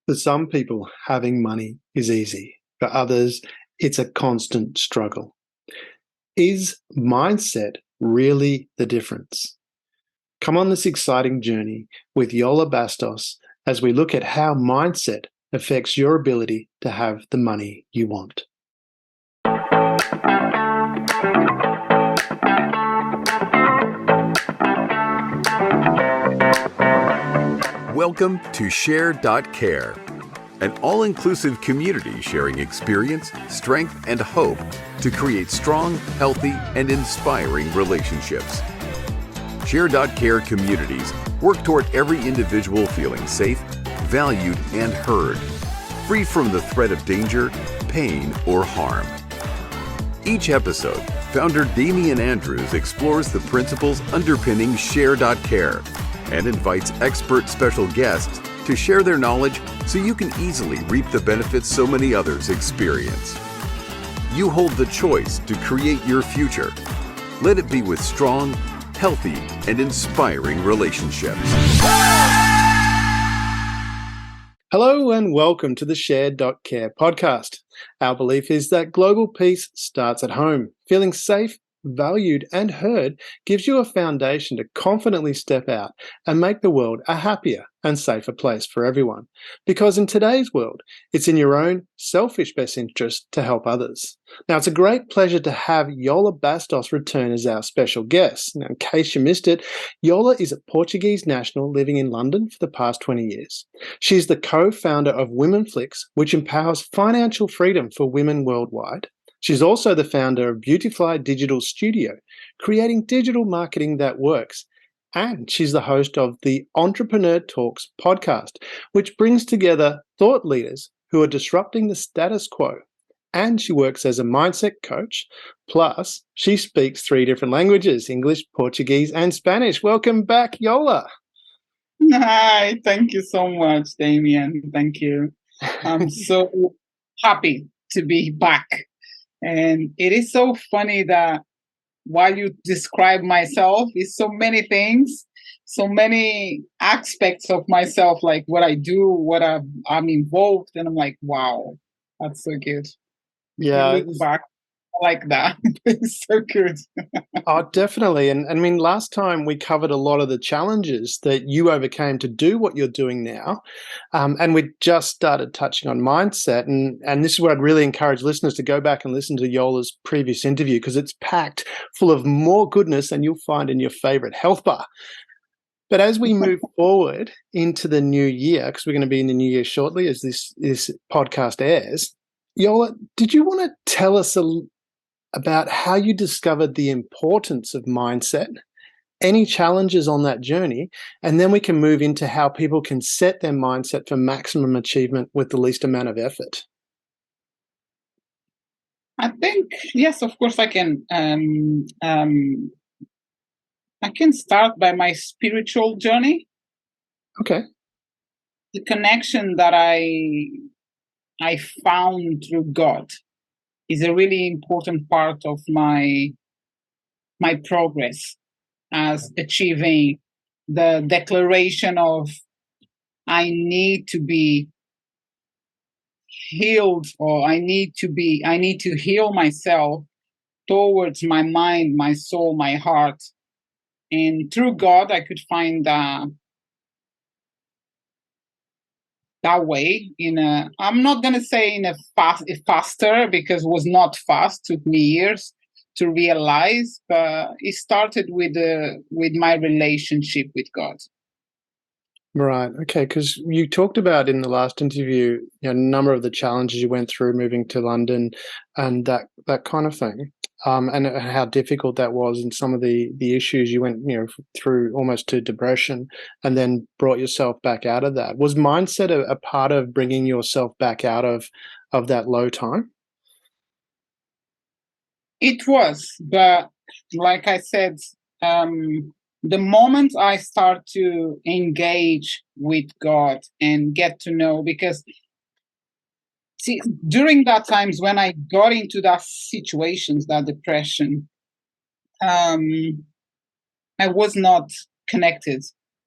For some people, having money is easy. For others, it's a constant struggle. Is mindset really the difference? Come on this exciting journey with Yola Bastos as we look at how mindset affects your ability to have the money you want. Welcome to SHAIR.care, an all-inclusive community sharing experience, strength, and hope to create strong, healthy, and inspiring relationships. SHAIR.care communities work toward every individual feeling safe, valued, and heard, free from the threat of danger, pain, or harm. Each episode, founder Damian Andrews explores the principles underpinning SHAIR.care and invites expert special guests to share their knowledge so you can easily reap the benefits so many others experience. You hold the choice to create your future. Let it be with strong, healthy, and inspiring relationships. Hello and welcome to the SHAIR.care podcast. Our belief is that global peace starts at home. Feeling safe, valued, and heard gives you a foundation to confidently step out and make the world a happier and safer place for everyone. Because in today's world, it's in your own selfish best interest to help others. Now, it's a great pleasure to have Yola Bastos return as our special guest. Now, in case you missed it, Yola is a Portuguese national living in London for the past 20 years. She's the co-founder of Flix, which empowers financial freedom for women worldwide. She's also the founder of Beautifly Digital Studio, creating digital marketing that works. And she's the host of the Entrepreneur Talks podcast, which brings together thought leaders who are disrupting the status quo. And she works as a mindset coach. Plus, she speaks 3 different languages, English, Portuguese, and Spanish. Welcome back, Yola. Hi, thank you so much, Damian. Thank you. I'm so happy to be back. And it is so funny that while you describe myself, it's so many things, so many aspects of myself, like what I do, what I'm involved, and I'm like, wow, that's so good. Yeah, You look back like that. It's so good. Oh, definitely. And I mean, last time we covered a lot of the challenges that you overcame to do what you're doing now. And we just started touching on mindset. And this is where I'd really encourage listeners to go back and listen to Yola's previous interview, because it's packed full of more goodness than you'll find in your favorite health bar. But as we move forward into the new year, because we're going to be in the new year shortly as this podcast airs, Yola, did you want to tell us about how you discovered the importance of mindset, any challenges on that journey, and then we can move into how people can set their mindset for maximum achievement with the least amount of effort? I think, yes, of course, I can. I can start by my spiritual journey. Okay. The connection that I found through God is a really important part of my progress as achieving the declaration of I need to be healed, or I need to heal myself towards my mind, my soul, my heart. And through God, I could find that way I'm not going to say in a faster, because it was not fast, took me years to realize, but it started with my relationship with God. Right. Okay. Because you talked about in the last interview, a number of the challenges you went through moving to London and that kind of thing, and how difficult that was, and some of the issues you went through almost to depression, and then brought yourself back out of that. Was mindset a part of bringing yourself back out of that low time? It was, but like I said, the moment I start to engage with God and get to know, because see, during that times when I got into that situations, that depression, I was not connected.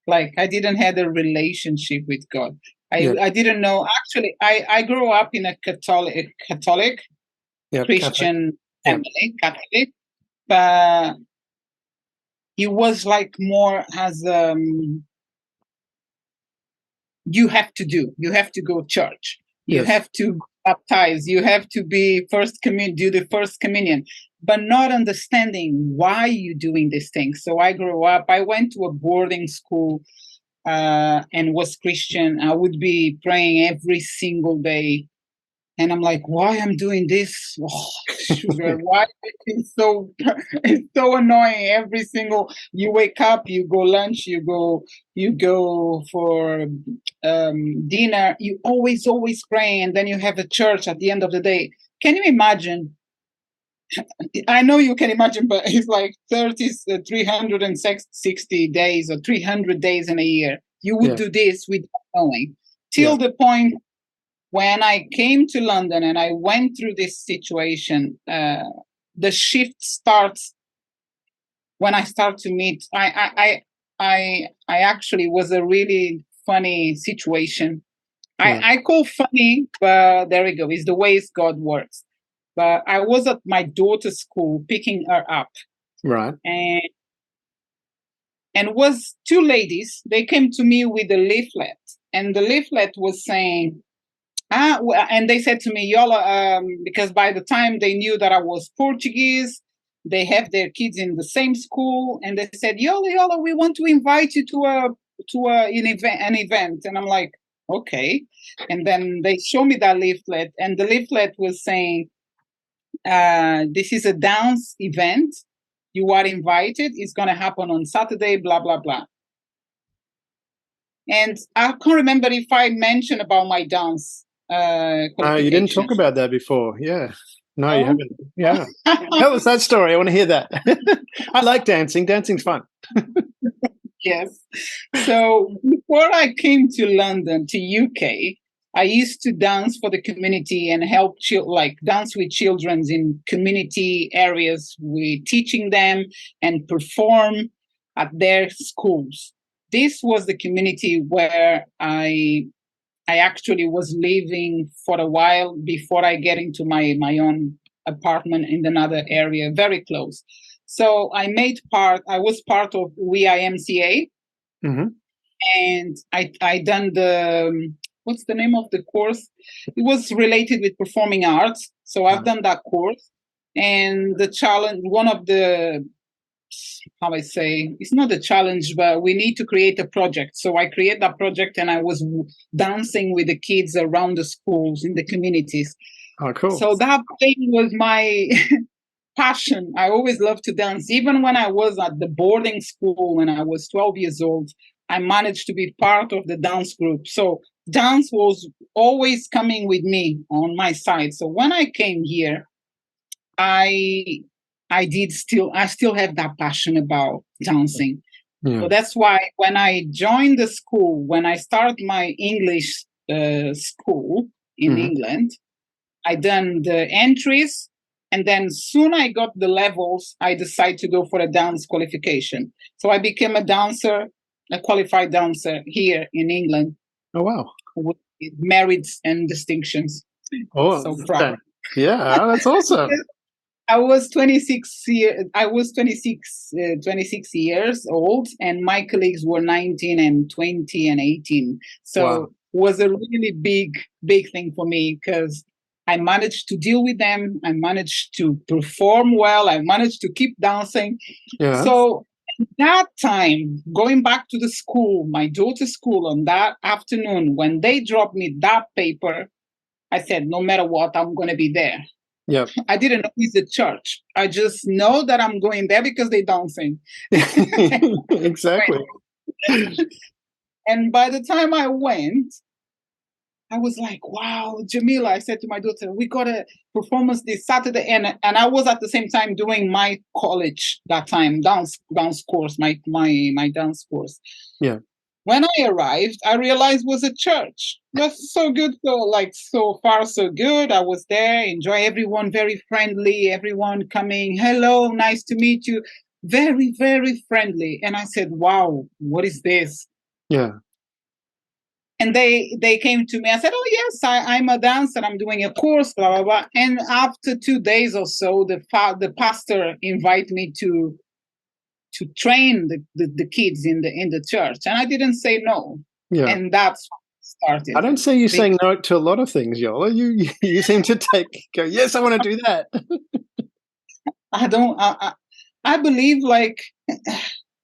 Like I didn't have a relationship with God. Yeah. I didn't know. Actually, I grew up in a Catholic Yeah. Christian Yeah. family, Catholic, but it was like more as you have to do. You have to go to church. You Yes. have to baptize. You have to be do the first communion, but not understanding why you're doing these things. So I grew up. I went to a boarding school and was Christian. I would be praying every single day. And I'm like, why I'm doing this? Oh, sugar, why it's so annoying. Every single you wake up, you go lunch, you go for dinner. You always praying, and then you have a church at the end of the day. Can you imagine? I know you can imagine, but it's like 360 days or 300 days in a year. You would do this without knowing, till the point when I came to London and I went through this situation. The shift starts when I start to meet. I actually was a really funny situation. I call funny, but there we go. It's the ways God works. But I was at my daughter's school picking her up. Right. And was two ladies. They came to me with a leaflet. And the leaflet was saying, and they said to me, Yola, because by the time they knew that I was Portuguese, they have their kids in the same school. And they said, Yola, we want to invite you to an event. And I'm like, okay. And then they show me that leaflet. And the leaflet was saying, this is a dance event. You are invited. It's going to happen on Saturday, blah, blah, blah. And I can't remember if I mentioned about my dance qualifications. You didn't talk about that before. Yeah. No, you haven't. Yeah. Tell us that story. I want to hear that. I like dancing. Dancing's fun. Yes. So before I came to London, to UK, I used to dance for the community and help dance with children in community areas. We teaching them and perform at their schools. This was the community where I actually was living for a while before I get into my own apartment in another area, very close. So I was part of WIMCA, and I done what's the name of the course? It was related with performing arts. So I've done that course. And the challenge, one of the, how I say, it's not a challenge, but we need to create a project. So I created that project and I was dancing with the kids around the schools in the communities. Oh, cool. So that thing was my passion. I always loved to dance. Even when I was at the boarding school, when I was 12 years old, I managed to be part of the dance group. So dance was always coming with me on my side. So when I came here, I still have that passion about dancing. Yeah. So that's why when I joined the school, when I started my English school in England, I done the entries, and then soon I got the levels, I decided to go for a dance qualification. So I became a dancer, a qualified dancer here in England. Oh, wow. With merits and distinctions. Oh, so proud. Yeah, that's awesome. I was 26 years old, and my colleagues were 19 and 20 and 18. So it was a really big thing for me, because I managed to deal with them. I managed to perform well. I managed to keep dancing. Yeah. So that time, going back to the school, my daughter's school, on that afternoon, when they dropped me that paper, I said, no matter what, I'm going to be there. Yeah, I didn't know it's a church. I just know that I'm going there because they're dancing. Exactly. And by the time I went, I was like, wow, Jamila, I said to my daughter, we got a performance this Saturday. And I was at the same time doing my college that time, dance course, my dance course. Yeah. When I arrived, I realized it was a church. That's so good. So far, so good. I was there, enjoy everyone, very friendly, everyone coming, hello, nice to meet you. Very, very friendly. And I said, wow, what is this? Yeah. And they came to me. I said, "Oh yes, I'm a dancer. I'm doing a course, blah blah blah." And after 2 days or so, the pastor invited me to train the kids in the church, and I didn't say no. Yeah. And that's what I started. don't see you saying no to a lot of things, Yola. You seem to go, yes, I want to do that. I don't. I believe like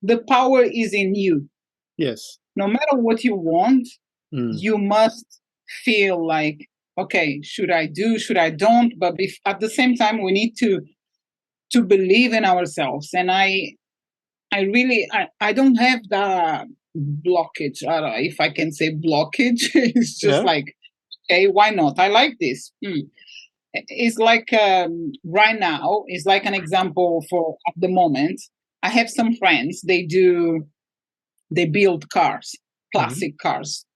the power is in you. Yes. No matter what you want, Mm. you must feel like, okay, should I do? Should I don't? But at the same time, we need to believe in ourselves. And I really don't have the blockage. I don't know if I can say blockage. It's just Yeah. like, okay, why not? I like this. It's like right now, it's like an example for at the moment. I have some friends, they build cars, classic cars,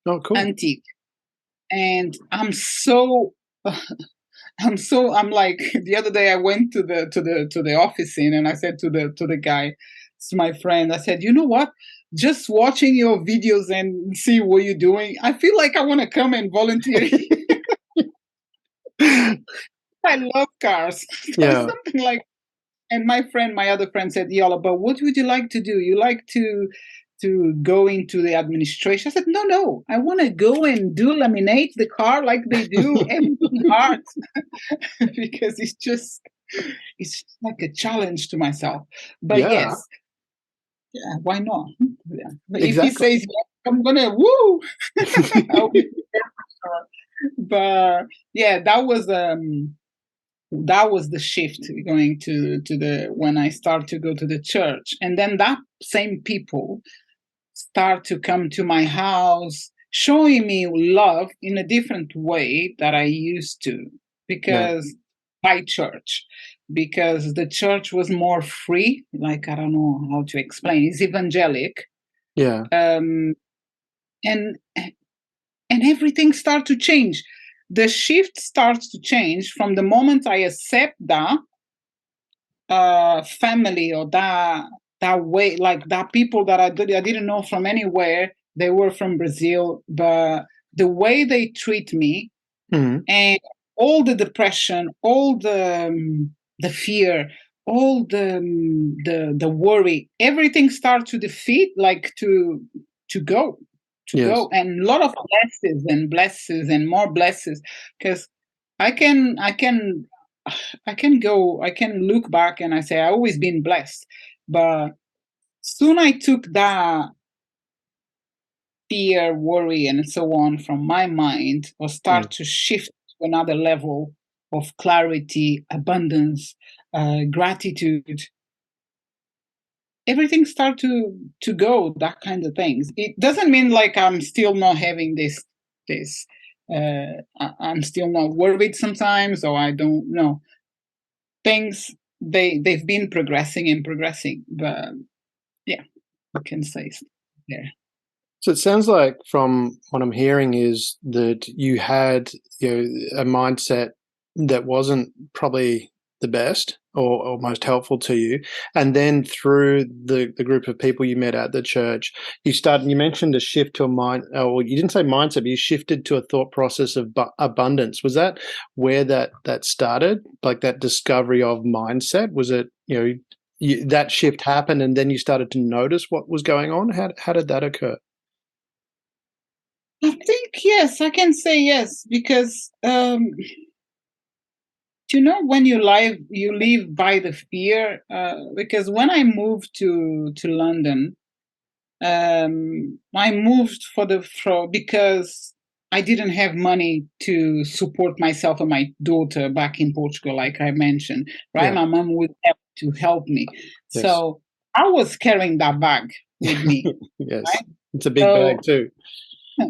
Oh, cool. antique. And I'm like, the other day I went to the office scene, and I said to the guy, it's my friend, I said, you know what? Just watching your videos and see what you're doing, I feel like I want to come and volunteer. I love cars. So Yeah. something like, and my other friend said, Yola, but what would you like to do? You like to go into the administration? I said, no, I want to go and do laminate the car like they do everything hard. Because it's just like a challenge to myself. But Yeah. yes, yeah, why not? Yeah. But Exactly. if he says yes, I'm gonna woo. I'll be there for sure. But yeah, that was the shift going to the when I start to go to the church. And then that same people start to come to my house, showing me love in a different way that I used to, because by church, because the church was more free. Like, I don't know how to explain. It's evangelic. Yeah. And everything starts to change. The shift starts to change from the moment I accept that family, or that way, like that people that I didn't know from anywhere. They were from Brazil, but the way they treat me, and all the depression, all the fear, all the worry, everything starts to defeat, like to go. Go, and a lot of blessings and more blessings, because I can look back and I say I always been blessed. But soon I took that fear, worry, and so on from my mind, or start to shift to another level of clarity, abundance, gratitude. Everything start to go, that kind of things. It doesn't mean like I'm still not having this I'm still not worried sometimes, or I don't know. Things, they've been progressing, but yeah, I can say there. So it sounds like, from what I'm hearing, is that you had a mindset that wasn't probably the best or most helpful to you, and then through the group of people you met at the church, you mentioned a shift to a mind, or you didn't say mindset, but you shifted to a thought process of abundance. Was that where that started, like that discovery of mindset? Was it that shift happened and then you started to notice what was going on? How did that occur? I think yes, I can say yes, because when you live by the fear. Because when I moved to London, I moved because I didn't have money to support myself and my daughter back in Portugal, like I mentioned. Right, my mom would have to help me, so I was carrying that bag with me. Yes, right? It's a big bag too.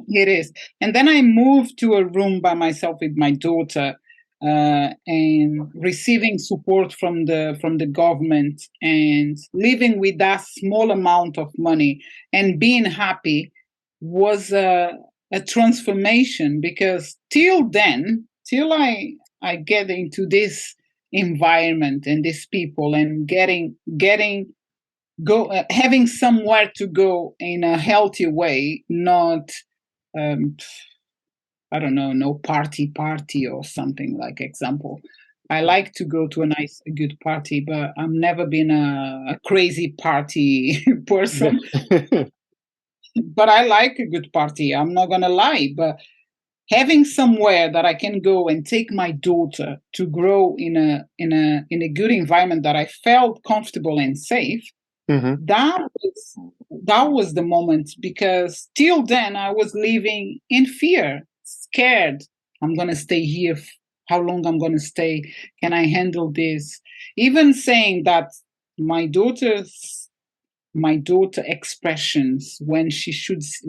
It is. And then I moved to a room by myself with my daughter, and receiving support from the government, and living with that small amount of money and being happy was a transformation. Because till I get into this environment and these people, and having somewhere to go in a healthy way, not I don't know, no party or something like example. I like to go to a good party, but I've never been a crazy party person. But I like a good party. I'm not gonna lie. But having somewhere that I can go and take my daughter to grow in a good environment that I felt comfortable and safe, Mm-hmm. that was the moment, because till then I was living in fear, scared. I'm gonna stay here. How long I'm gonna stay? Can I handle this? Even saying that my daughter's my daughter expressions when she sees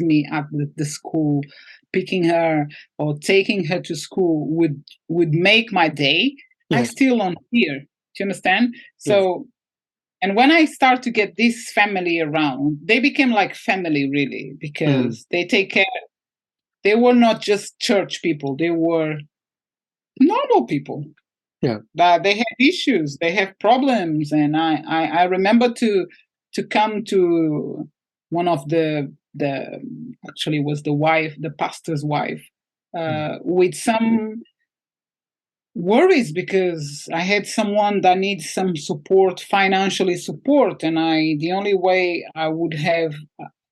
me at the school, picking her or taking her to school would make my day. I Yes. still on fear. Do you understand? Yes. So, and when I start to get this family around, they became like family really, because they take care. They were not just church people, they were normal people. Yeah. That they have issues, they have problems. And I remember to come to one of the actually was the pastor's wife, with some worries, because I had someone that needs some support, financially support, and the only way I would have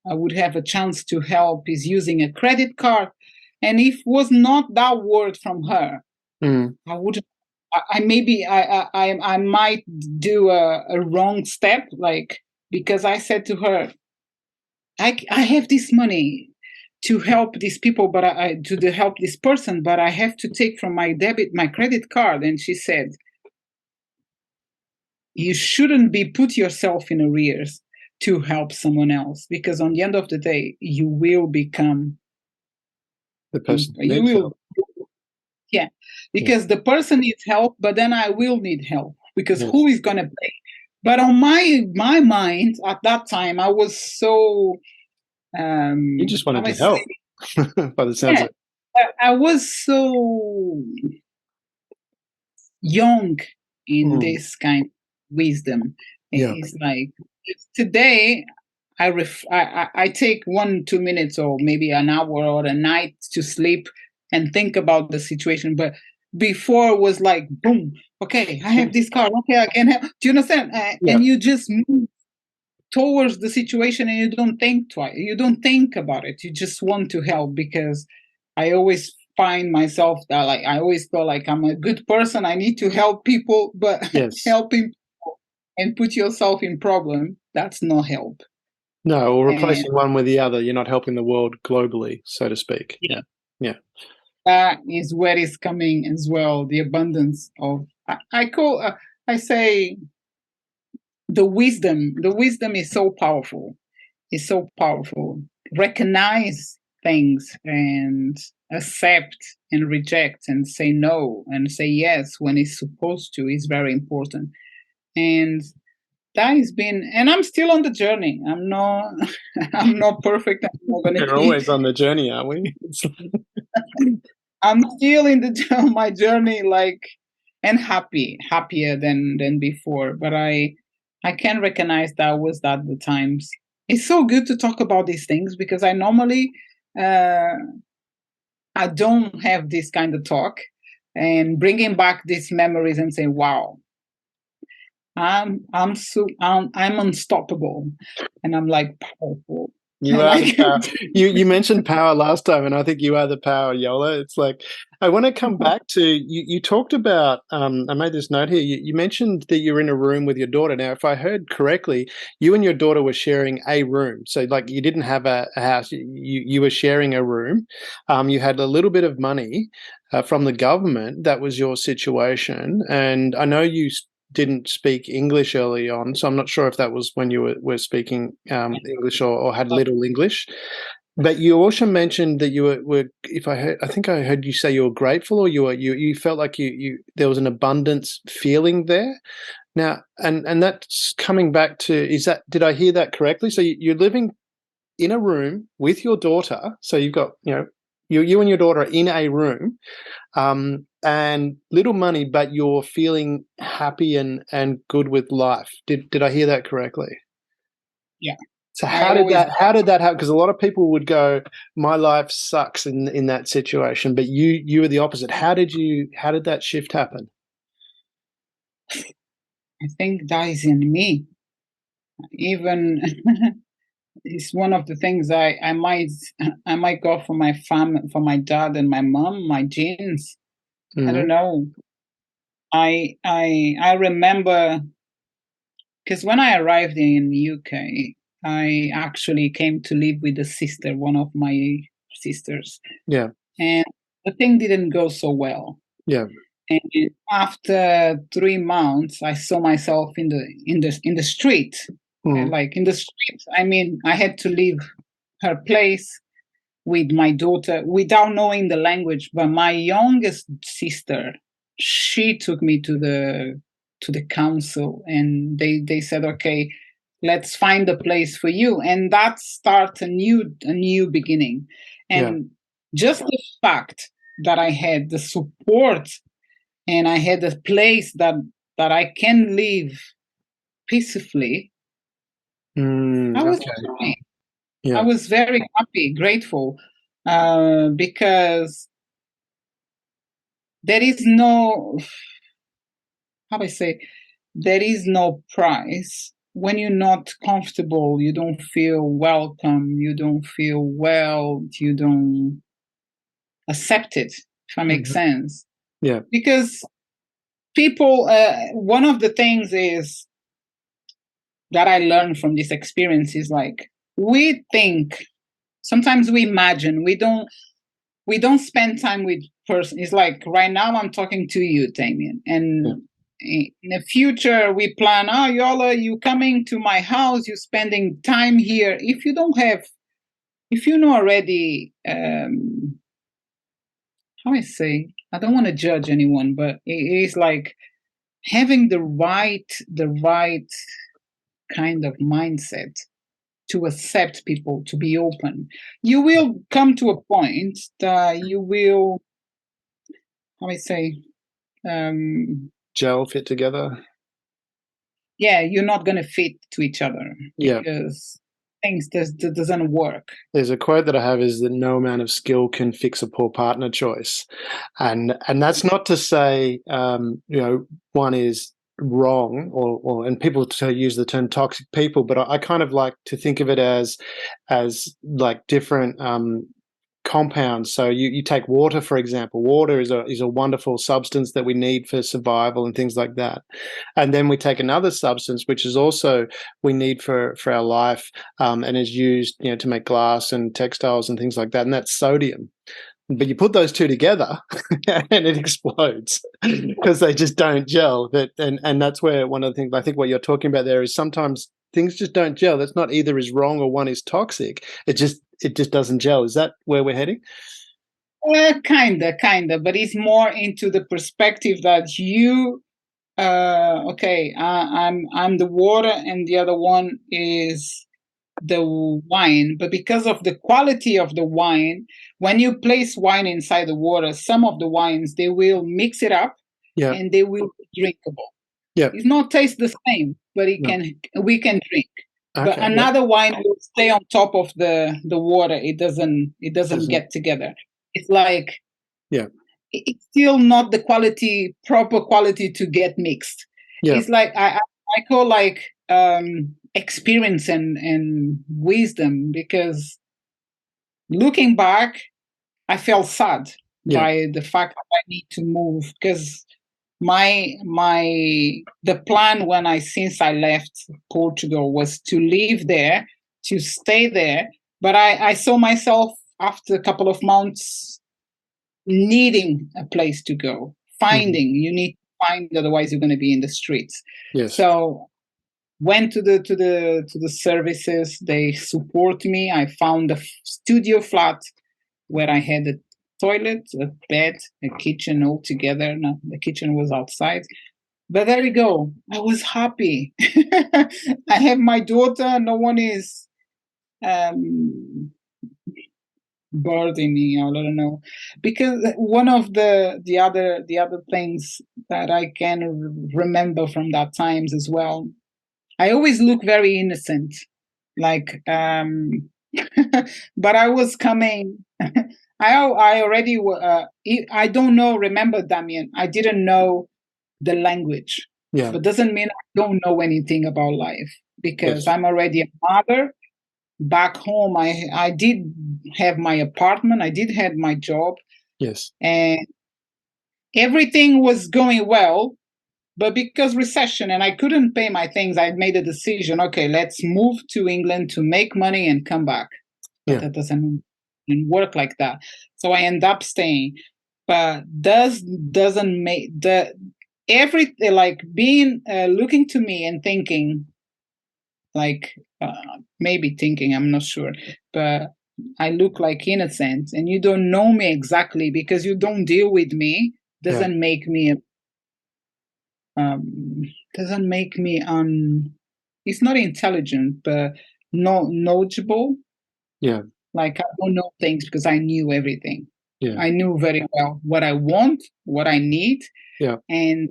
a chance to help is using a credit card. And if was not that word from her, I would I maybe I might do a wrong step, like, because I said to her, I have this money to help these people, but to help this person, but I have to take from my credit card. And she said, you shouldn't be put yourself in arrears to help someone else, because on the end of the day, you will become The person you needs will help. yeah, because the person needs help, but then I will need help, because Yes. who is going to pay? But on my mind at that time, I was so You just how wanted I to say, help, by the sounds yeah, of it. I was so young in this kind of wisdom. Yeah. It's like today I take 1 2 minutes or maybe an hour or a night to sleep and think about the situation. But before it was like boom, okay, I have this car, okay, I can help. Do you understand? Yeah. And you just move towards the situation and you don't think twice. You don't think about it. You just want to help, because I always find myself that, like, I always feel like I'm a good person. I need to help people, but Yes. helping people and put yourself in problem, that's not help. No, or And replacing one with the other. You're not helping the world globally, so to speak. Yeah. Yeah. that is where it's coming as well. The abundance of I say the wisdom. The wisdom is so powerful. It's so powerful. Recognize things and accept and reject and say no and say yes when it's supposed to is very important. And that has been, and I'm still on the journey. I'm not I'm not perfect. I'm not gonna We're be. always on the journey, aren't we? I'm still in on my journey, like, and happier than before. But I can recognize that was that the times. It's so good to talk about these things, because I normally uh, I don't have this kind of talk, and bringing back these memories and saying, "Wow, I'm unstoppable," and I'm like powerful, You and are I the can. power. You mentioned power last time, and I think you are the power, Yola. It's like I want to come back to you. You talked about. I made this note here. You mentioned that you're in a room with your daughter. Now, if I heard correctly, you and your daughter were sharing a room. So, like, you didn't have a house. You were sharing a room. You had a little bit of money from the government. That was your situation, and I know you didn't speak English early on, so I'm not sure if that was when you were speaking English or had little English. But you also mentioned that you were if I think I heard you say you were grateful, or you felt like you there was an abundance feeling there. Now, and that's coming back to, is that, did I hear that correctly? So you're living in a room with your daughter. So you've got, you and your daughter are in a room, and little money, but you're feeling happy and good with life. Did I hear that correctly? Yeah. So how did that happen? Because a lot of people would go, "My life sucks" in that situation, but you were the opposite. How did that shift happen? I think that is in me. Even it's one of the things I might go for my for my dad and my mom, my genes. I don't know. I remember, because when I arrived in UK, I actually came to live with a sister, one of my sisters. Yeah. And the thing didn't go so well. Yeah. And after 3 months, I saw myself in the street, like in the street. I mean, I had to leave her place with my daughter without knowing the language. But my youngest sister, she took me to the council, and they said, "Okay, let's find a place for you," and that starts a new beginning. And just the fact that I had the support and I had a place that I can live peacefully, I was happy. I was very happy, grateful, because there is no, how do I say, there is no price. When you're not comfortable, you don't feel welcome, you don't feel well, you don't accept it, if that makes sense. Yeah. Because people, one of the things is that I learned from this experience is like, we think, sometimes we imagine, we don't spend time with person. It's like right now I'm talking to you, Damien, and in the future we plan, oh, Yola, you coming to my house, you spending time here. If you know already, how I say, I don't want to judge anyone, but it is like having the right kind of mindset to accept people, to be open. You will come to a point that you will, how I say, gel, fit together. Yeah, you're not going to fit to each other because things doesn't work. There's a quote that I have is that no amount of skill can fix a poor partner choice, and that's not to say one is wrong or and people use the term toxic people, but I kind of like to think of it as like different compounds. So you take water, for example. Water is a wonderful substance that we need for survival and things like that. And then we take another substance which is also we need for our life, and is used to make glass and textiles and things like that, and that's sodium. But you put those two together and it explodes because they just don't gel. And that's where one of the things I think what you're talking about there is sometimes things just don't gel. That's not either is wrong or one is toxic. It just doesn't gel. Is that where we're heading? Kinda, but it's more into the perspective that you, I'm the water and the other one is the wine. But because of the quality of the wine, when you place wine inside the water, some of the wines, they will mix it up and they will be drinkable. It's not taste the same, but we can drink. Okay, but another wine will stay on top of the water. It doesn't get together. It's like it's still not the proper quality to get mixed. It's like I call like experience and wisdom, because looking back, I felt sad by the fact that I need to move, because the plan since I left Portugal was to live there, to stay there, but I saw myself after a couple of months needing a place to go, you need to find, otherwise you're going to be in the streets. So went to the services, they support me. I found a studio flat where I had a toilet, a bed, a kitchen all together. No, the kitchen was outside. But there you go. I was happy. I have my daughter. No one is burdening me. I don't know. Because one of the other things that I can remember from that times as well, I always look very innocent. like, but I was coming. I already, I don't know, remember, Damien, I didn't know the language. Yeah. But doesn't mean I don't know anything about life, because Yes. I'm already a mother. Back home, I did have my apartment, I did have my job, Yes. and everything was going well. But because recession and I couldn't pay my things, I made a decision. Okay, let's move to England to make money and come back. But Yeah. that doesn't work like that. So I end up staying. But doesn't make the like being looking to me and thinking, like, maybe thinking, I'm not sure, but I look like innocent, and you don't know me exactly because you don't deal with me. Doesn't make me doesn't make me it's not intelligent, but not knowledgeable. Yeah. Like, I don't know things because I knew everything. Yeah. I knew very well what I want, what I need. Yeah. And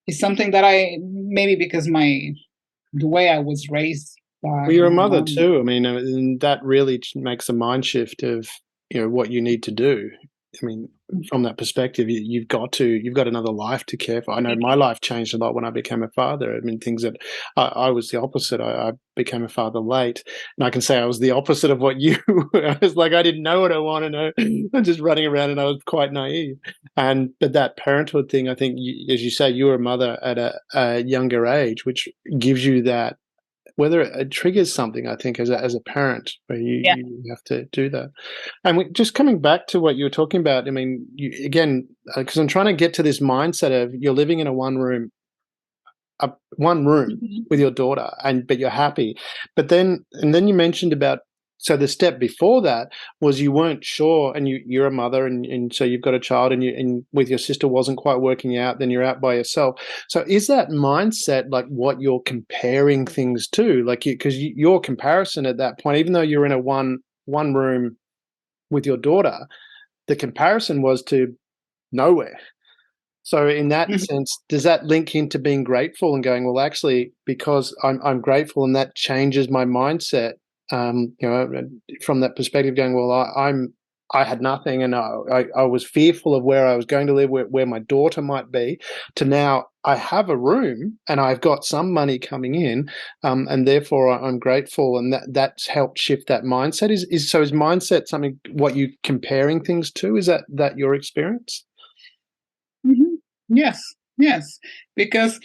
it's something that I, maybe because the way I was raised by Well, you're a my mother mom. too. I mean, and that really makes a mind shift of, what you need to do. I mean, from that perspective, you've got another life to care for. I know my life changed a lot when I became a father. I mean, things that I was the opposite. I became a father late, and I can say I was the opposite of what you were. I was like, I didn't know what I want to know. I'm just running around, and I was quite naive. But that parenthood thing, I think, as you say, you were a mother at a younger age, which gives you that, whether it triggers something, I think, as a parent, where Yeah. you have to do that. And just coming back to what you were talking about, I mean, again, because I'm trying to get to this mindset of you're living in a one room Mhm. with your daughter, but you're happy. But then you mentioned about, so the step before that was you weren't sure, and you're a mother, and so you've got a child, and with your sister wasn't quite working out. Then you're out by yourself. So is that mindset like what you're comparing things to? Like, because your comparison at that point, even though you're in a one room with your daughter, the comparison was to nowhere. So in that Mhm. sense, does that link into being grateful and going, well, actually, because I'm grateful, and that changes my mindset, from that perspective, going, well, I had nothing, and I was fearful of where I was going to live, where my daughter might be, to now I have a room and I've got some money coming in, and therefore I'm grateful, and that's helped shift that mindset. Is mindset something what you comparing things to? Is that your experience? Mhm. Yes, yes. Because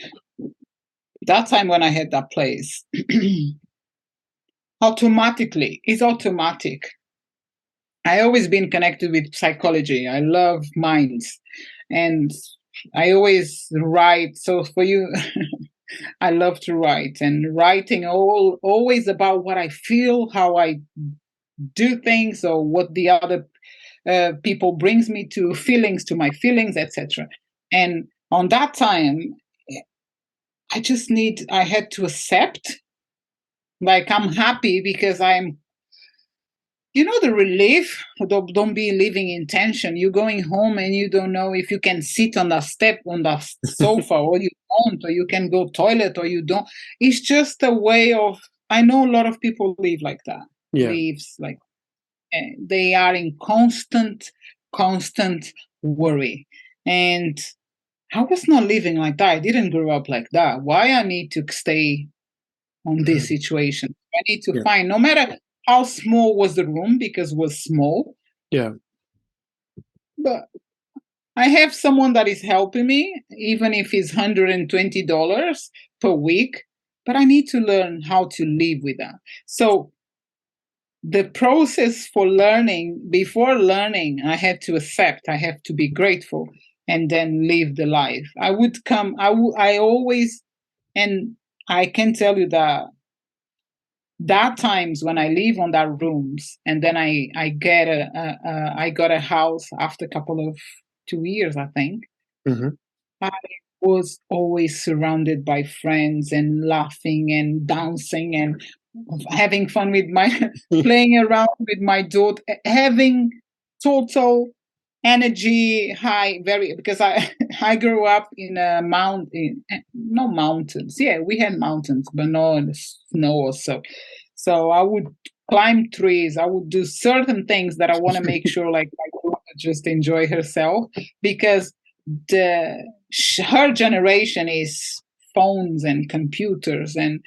that time when I had that place, it's automatic. I always been connected with psychology. I love minds, and I always write. So for you, I love to write, and writing always about what I feel, how I do things, or what the other people brings me to my feelings, etc. And on that time, I had to accept, like, I'm happy because the relief. Don't be living in tension. You're going home and you don't know if you can sit on the step, on the sofa, or you don't, or you can go toilet, or you don't. It's just a way of, I know a lot of people live like that. Yeah. Lives like, they are in constant worry. And I was not living like that. I didn't grow up like that. Why I need to stay on this situation? I need to Yeah. find, no matter how small was the room, because it was small, Yeah. but I have someone that is helping me, even if it's $120 per week. But I need to learn how to live with that. So the process for learning, before learning, I had to accept, I have to be grateful, and then live the life. I always, and I can tell you that times when I live on that rooms, and then I got a house after a couple of 2 years, I think. Mhm. I was always surrounded by friends and laughing and dancing and having fun with my playing around with my daughter, having total energy high, because I grew up in a mountain, no mountains. Yeah, we had mountains, but no snow or so. So I would climb trees. I would do certain things that I want to make sure like my daughter just enjoy herself, because her generation is phones and computers. And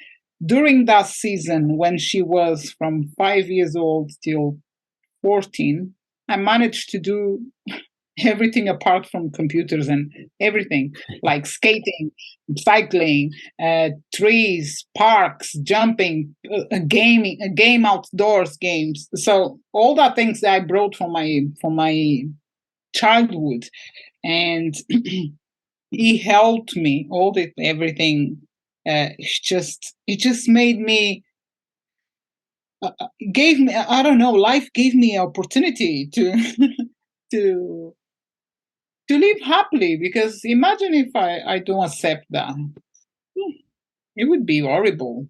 during that season, when she was from 5 years old till 14, I managed to do everything apart from computers and everything, like skating, cycling, trees, parks, jumping, game outdoors games. So all that things that I brought from my childhood, and he helped me everything. It just made me, gave me, I don't know, life gave me opportunity to to live happily. Because imagine if I don't accept that, it would be horrible.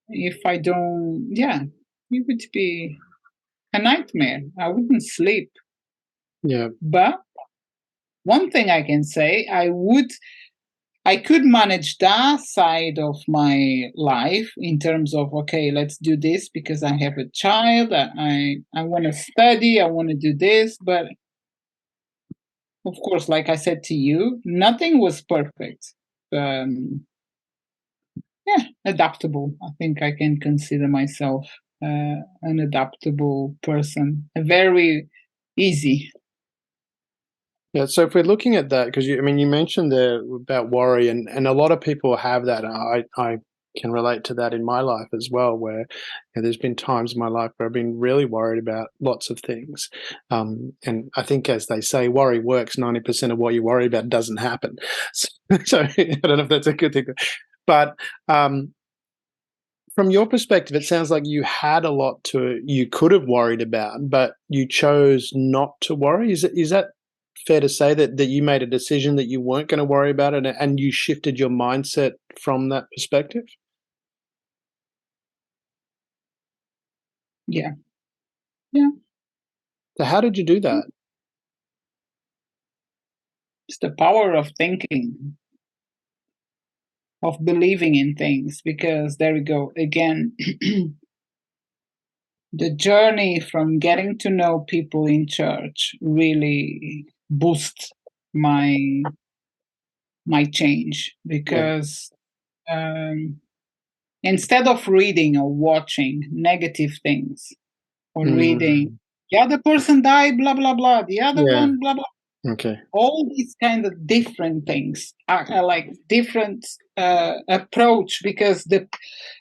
If I don't, yeah, it would be a nightmare. I wouldn't sleep. Yeah. But one thing I can say, I could manage that side of my life in terms of, okay, let's do this because I have a child. I want to study. I want to do this. But of course, like I said to you, nothing was perfect. Yeah, adaptable. I think I can consider myself an adaptable person. Very easy. Yeah, so if we're looking at that, because you mentioned there about worry, and a lot of people have that. I can relate to that in my life as well, where there's been times in my life where I've been really worried about lots of things. And I think, as they say, worry works. 90% of what you worry about doesn't happen. So I don't know if that's a good thing. But from your perspective, it sounds like you had a lot you could have worried about, but you chose not to worry. Is that fair to say that you made a decision that you weren't going to worry about it, and you shifted your mindset from that perspective? Yeah. Yeah. So how did you do that? It's the power of thinking, of believing in things, because there we go again. The journey from getting to know people in church really boosts my change, because instead of reading or watching negative things, or reading the other person died, blah blah blah, the other one, blah blah, Okay. all these kind of different things are like different approach, because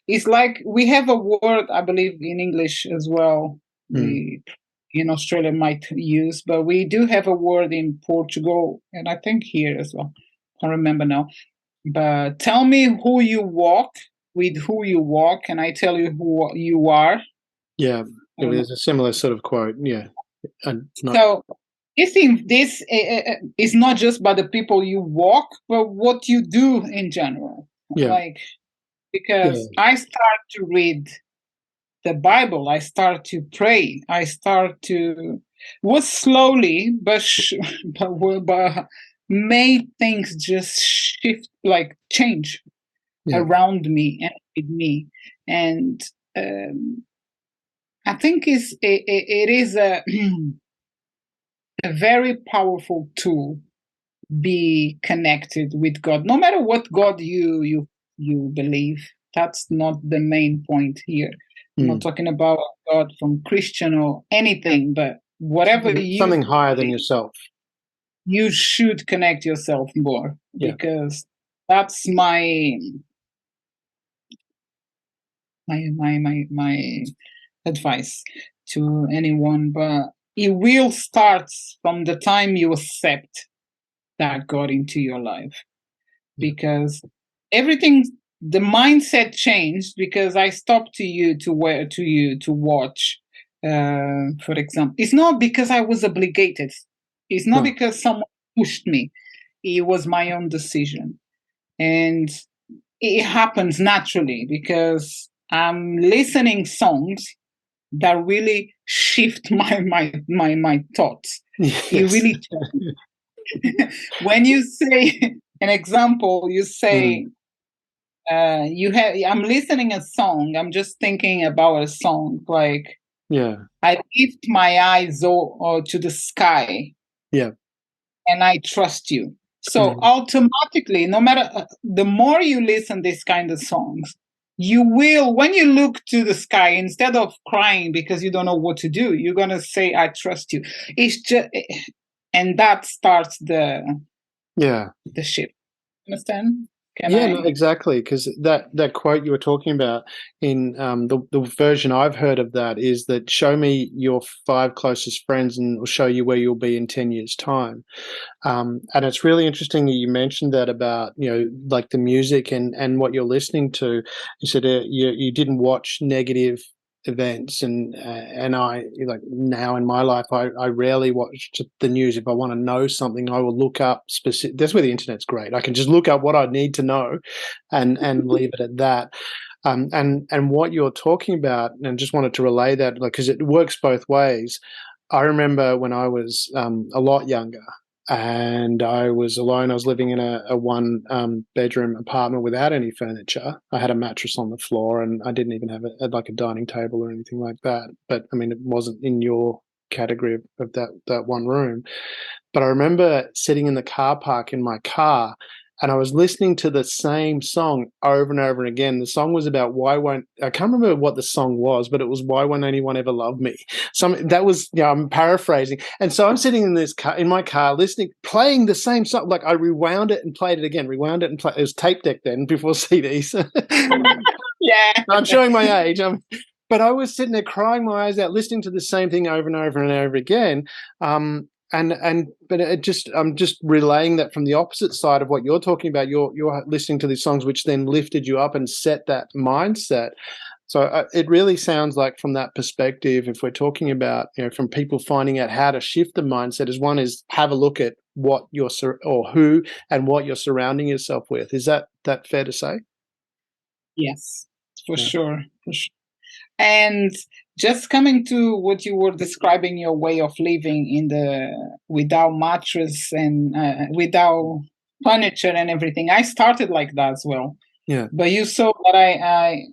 it's like we have a word, I believe, in English as well, we in Australia might use, but we do have a word in Portugal, and I think here as well, I can't remember now. But tell me who you walk with, who you walk, and I tell you who you are. Yeah, there's a similar sort of quote. Yeah. So this is not just by the people you walk, but what you do in general. Yeah. Like, because I start to read the Bible, I start to pray, I start to was slowly, but made things just shift, like change around me and with me. And I think it is a a very powerful tool, be connected with God, no matter what God you believe. That's not the main point here. I'm not talking about God from Christian or anything, but whatever something higher than yourself. You should connect yourself more, because that's my advice to anyone. But it will start from the time you accept that God into your life, because everything, the mindset changed, because I stopped to watch, for example. It's not because I was obligated, it's not because someone pushed me, it was my own decision. And it happens naturally, because I'm listening songs that really shift my thoughts. It Yes. really when you say an example, you say I'm listening a song, I'm just thinking about a song, like Yeah. I lift my eyes to the sky Yeah. and I trust you. So Mm. automatically, no matter the more you listen this kind of songs, you will, when you look to the sky, instead of crying because you don't know what to do, you're gonna say, "I trust you." It's just, and that starts Yeah. the shift. Understand? Can Yeah, no, I? exactly. Because that quote you were talking about in the version I've heard of that is that show me your 5 closest friends and we'll show you where you'll be in 10 years' time. And it's really interesting that you mentioned that about, like the music and what you're listening to. You said you didn't watch negative events, and I, like, now in my life, I rarely watch the news. If I want to know something, I will look up specific. That's where the internet's great. I can just look up what I need to know, and leave it at that. And what you're talking about, and just wanted to relay that, like, because it works both ways. I remember when I was a lot younger and I was alone. I was living in a one bedroom apartment without any furniture. I had a mattress on the floor and I didn't even have like a dining table or anything like that. But I mean, it wasn't in your category of that one room. But I remember sitting in the car park in my car and I was listening to the same song over and over again. The song was about I can't remember what the song was, but it was "Why Won't Anyone Ever Love Me?" That was, I'm paraphrasing. And so I'm sitting in my car, listening, playing the same song. Like I rewound it and played it again, rewound it and played. It was tape deck then, before CDs. Yeah. I'm showing my age. But I was sitting there crying my eyes out, listening to the same thing over and over and over again. But I'm just relaying that from the opposite side of what you're talking about. You're listening to these songs, which then lifted you up and set that mindset. So it really sounds like, from that perspective, if we're talking about, from people finding out how to shift the mindset, is one is have a look at what or who and what you're surrounding yourself with. Is that fair to say? Yes, for Yeah. sure. For sure. And just coming to what you were describing, your way of living without mattress and without furniture and everything. I started like that as well. Yeah. But you saw that I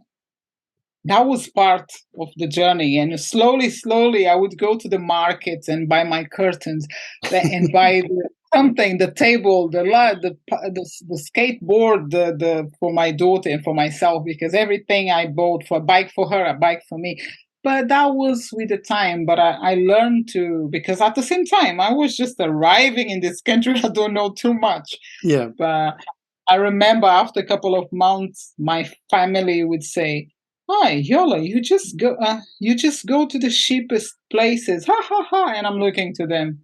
that was part of the journey, and slowly I would go to the market and buy my curtains and buy something, the table, the skateboard, the for my daughter and for myself, because everything I bought, for a bike for her, a bike for me. But that was with the time. But I learned to, because at the same time I was just arriving in this country. I don't know too much. Yeah. But I remember after a couple of months, my family would say, "Hi, Yola, you just go to the cheapest places, ha ha ha." And I'm looking to them.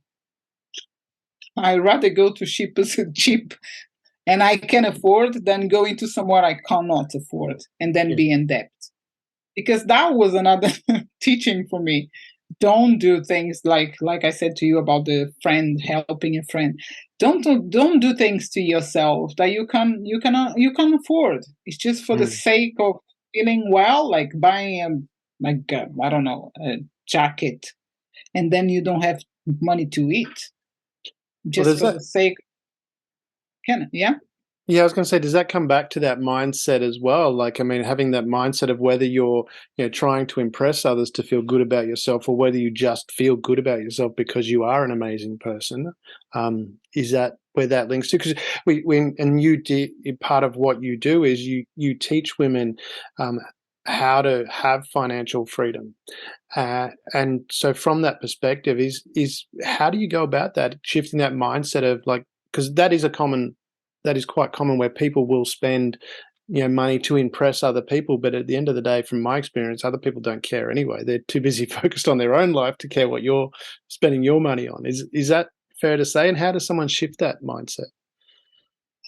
I rather go to cheap, and I can afford, than go into somewhere I cannot afford and then Yeah. be in debt. Because that was another teaching for me. Don't do things like I said to you about the friend, helping a friend. Don't do things to yourself that you can afford. It's just for the Mm. sake of feeling well, like buying I don't know, a jacket, and then you don't have money to eat, Well, just there's for that. the sake. Yeah. Yeah, I was going to say, does that come back to that mindset as well? Like, I mean, having that mindset of whether you're, trying to impress others to feel good about yourself, or whether you just feel good about yourself because you are an amazing person. Is that where that links to? Because part of what you do is you teach women how to have financial freedom. And so from that perspective, is how do you go about that, shifting that mindset of, like, because that is quite common, where people will spend, money to impress other people, but at the end of the day, from my experience, other people don't care anyway. They're too busy focused on their own life to care what you're spending your money on. Is that fair to say? And how does someone shift that mindset?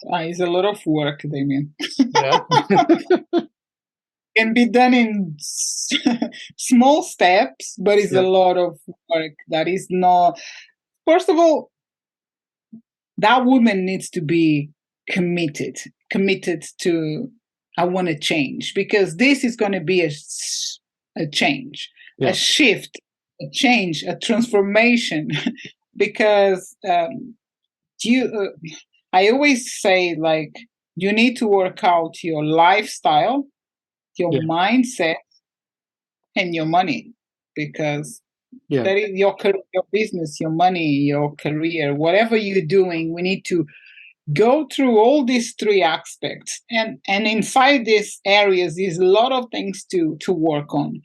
It's a lot of work, Damien. Yeah. Can be done in small steps, but it's a Yeah. lot of work. That is not. First of all, that woman needs to be committed to, I want to change, because this is going to be a change, Yeah. a shift, a change, a transformation. because I always say, like, you need to work out your lifestyle, your mindset, and your money, because that is your business, your money, your career, whatever you're doing. We need to go through all these three aspects, and inside these areas is a lot of things to work on.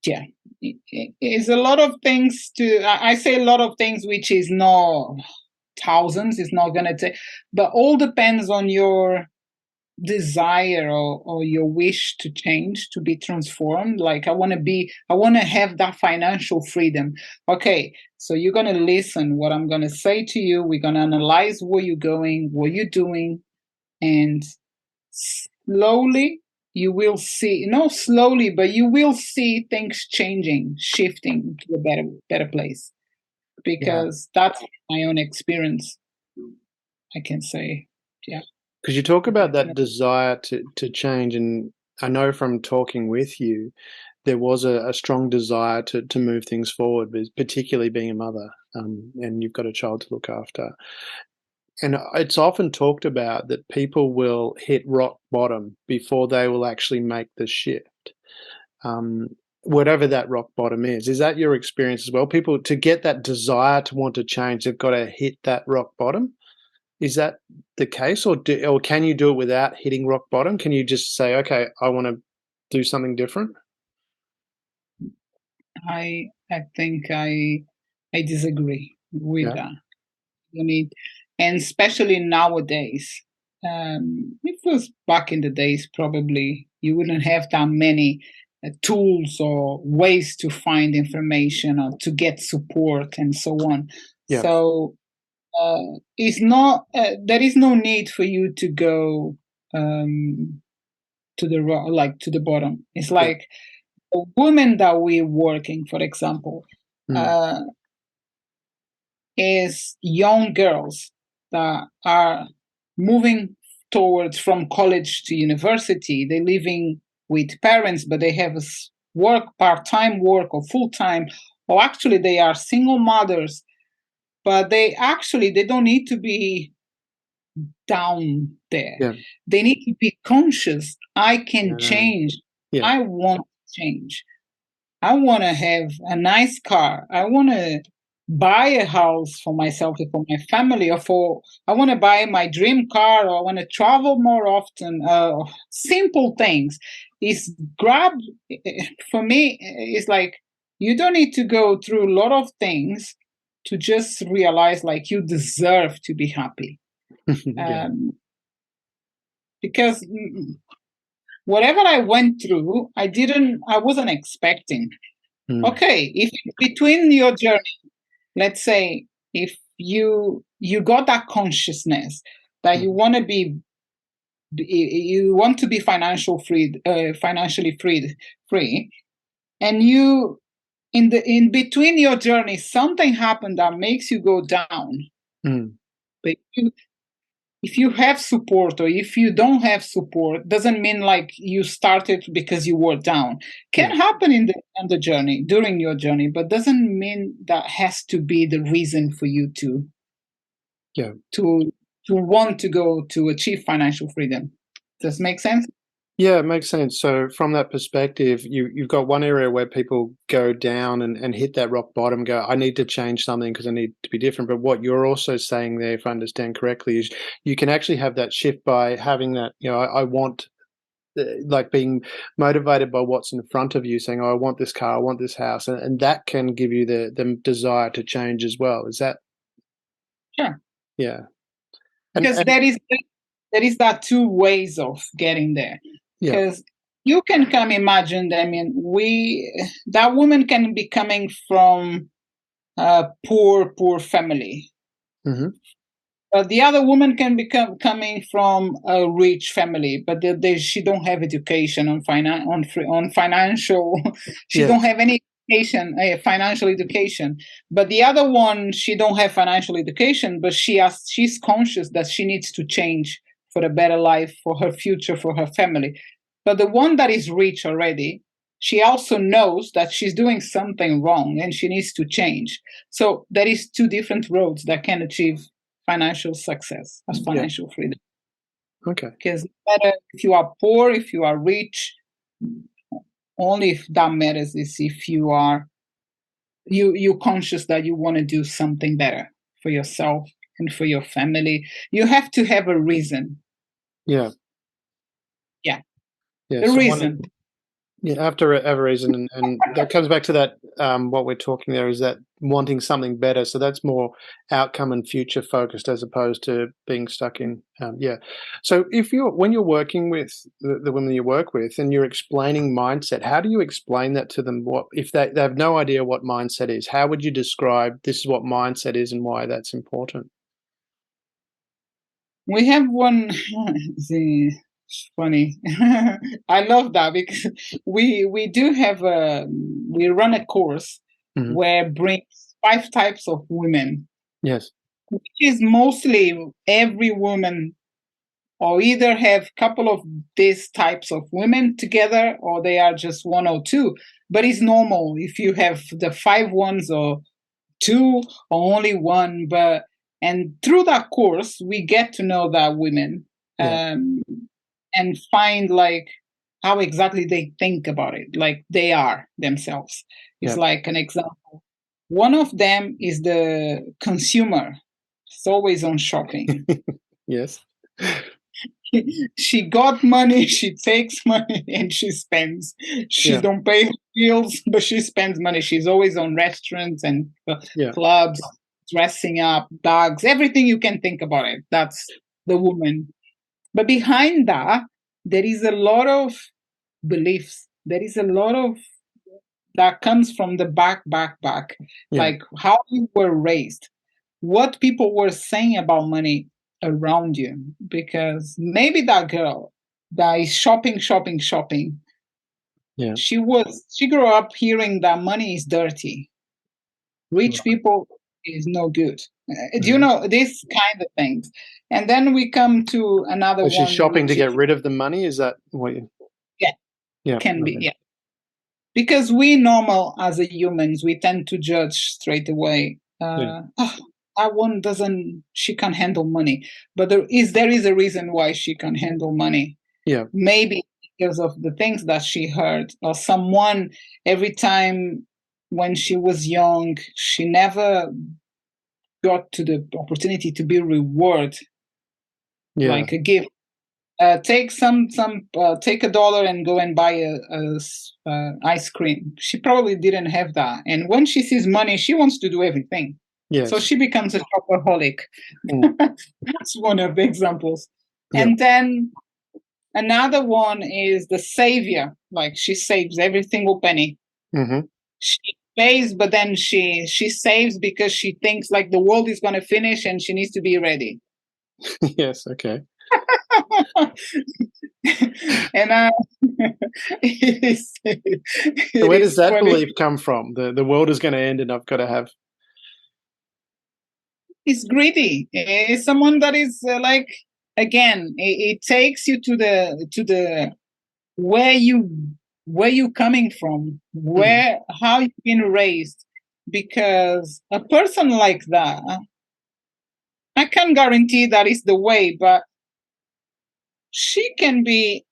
It's a lot of things I say a lot of things, which is not thousands, it's not gonna take, but all depends on your desire or your wish to change, to be transformed. Like, I want to have that financial freedom. Okay, so you're going to listen what I'm going to say to you. We're going to analyze where you're going, what you're doing, and slowly you will see, not slowly, but you will see things changing, shifting to a better place, because that's my own experience, I can say. Because you talk about that desire to change, and I know from talking with you, there was a strong desire to move things forward, particularly being a mother, and you've got a child to look after. And it's often talked about that people will hit rock bottom before they will actually make the shift, whatever that rock bottom is. Is that your experience as well? People, to get that desire to want to change, they've got to hit that rock bottom. Is that the case, or can you do it without hitting rock bottom? Can you just say, okay, I want to do something different? I think I disagree with that. You need, and especially nowadays, if it was back in the days, probably you wouldn't have that many tools or ways to find information or to get support and so on. So it's not, there is no need for you to go to the bottom. It's like a woman that we're working, for example, is young girls that are moving towards from college to university. They're living with parents, but they have work, part-time work or full-time, or actually they are single mothers, but they don't need to be down there. They need to be conscious. I can change. I want to change. I want to have a nice car. I want to buy a house for myself or for my family, or I want to buy my dream car, or I want to travel more often. Simple things. For me, it's like, you don't need to go through a lot of things to just realize, like, you deserve to be happy. Because whatever I went through, I wasn't expecting. Okay, if between your journey, let's say, if you got that consciousness that you want to be financially free, and you in between your journey something happened that makes you go down. But if you have support, or if you don't have support, doesn't mean like you started because you were down. Can happen on the journey, during your journey, but doesn't mean that has to be the reason for you to want to go to achieve financial freedom. Does it make sense? Yeah, it makes sense. So from that perspective, you've got one area where people go down and hit that rock bottom, go, I need to change something because I need to be different. But what you're also saying there, if I understand correctly, is you can actually have that shift by having that, I want, like, being motivated by what's in front of you, saying, I want this car, I want this house. And that can give you the desire to change as well. Is that? Sure. Yeah. Because there is that two ways of getting there. Because you can imagine, I mean, that woman can be coming from a poor family. But the other woman can be coming from a rich family, but she don't have education on financial. She don't have any education, financial education. But the other one, she don't have financial education, but she's conscious that she needs to change for a better life, for her future, for her family. But the one that is rich already, she also knows that she's doing something wrong and she needs to change. So there is two different roads that can achieve financial success as financial freedom. Okay. Because no matter if you are poor, if you are rich, only if that matters is if you're conscious that you want to do something better for yourself and for your family. You have to have a reason. Yeah. Yeah. Yeah. The So reason. after a reason, and that comes back to that. What we're talking there is that wanting something better. So that's more outcome and future focused as opposed to being stuck in. So when you're working with the women you work with and you're explaining mindset, how do you explain that to them? What if they have no idea what mindset is? How would you describe this is what mindset is and why that's important? We have one. Funny. I love that because we do have we run a course where brings 5 types of women. Yes. Which is mostly every woman, or either have a couple of these types of women together, or they are just one or two. But it's normal if you have the 5 ones or 2 or only 1. And through that course, we get to know that women. And find like how exactly they think about it, like they are themselves. It's like an example. One of them is the consumer. It's always on shopping. Yes. She got money, she takes money, and she spends. She don't pay her bills, but she spends money. She's always on restaurants and clubs, dressing up, dogs, everything you can think about it. That's the woman. But behind that, there is a lot of beliefs. There is a lot of that comes from the back, like how you were raised, what people were saying about money around you. Because maybe that girl that is shopping, she grew up hearing that money is dirty. Rich people is no good. Do you know these kind of things? And then we come to another one. She's shopping to get rid of the money. Is that what you? Can be. Yeah. Because we normal as a humans, we tend to judge straight away. That one doesn't. She can't handle money. But there is a reason why she can't handle money. Yeah. Maybe because of the things that she heard, or someone every time when she was young, she never got to the opportunity to be rewarded, like a gift. Take take $1 and go and buy a ice cream. She probably didn't have that, and when she sees money, she wants to do everything. Yes. So she becomes a shopaholic. That's one of the examples. And then another one is the savior. Like she saves every single penny. She pays, but then she saves because she thinks like the world is going to finish and she needs to be ready. Yes. Okay. And so where does that belief come from? The world is going to end and I've got to have. It's greedy. It's someone that is like, again, it takes you to the where you coming from, how you've been raised. Because a person like that, I can't guarantee that is the way, but she can be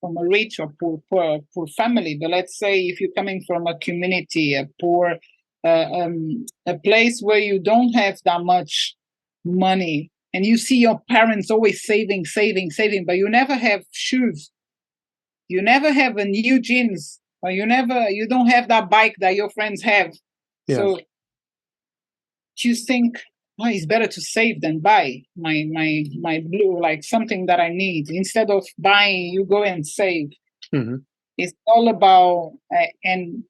from a rich or poor family. But let's say if you're coming from a community, a poor, a place where you don't have that much money, and you see your parents always saving, but you never have shoes, you never have a new jeans, or you don't have that bike that your friends have. So you think, oh, it's better to save than buy my blue, like something that I need. Instead of buying, you go and save. It's all about and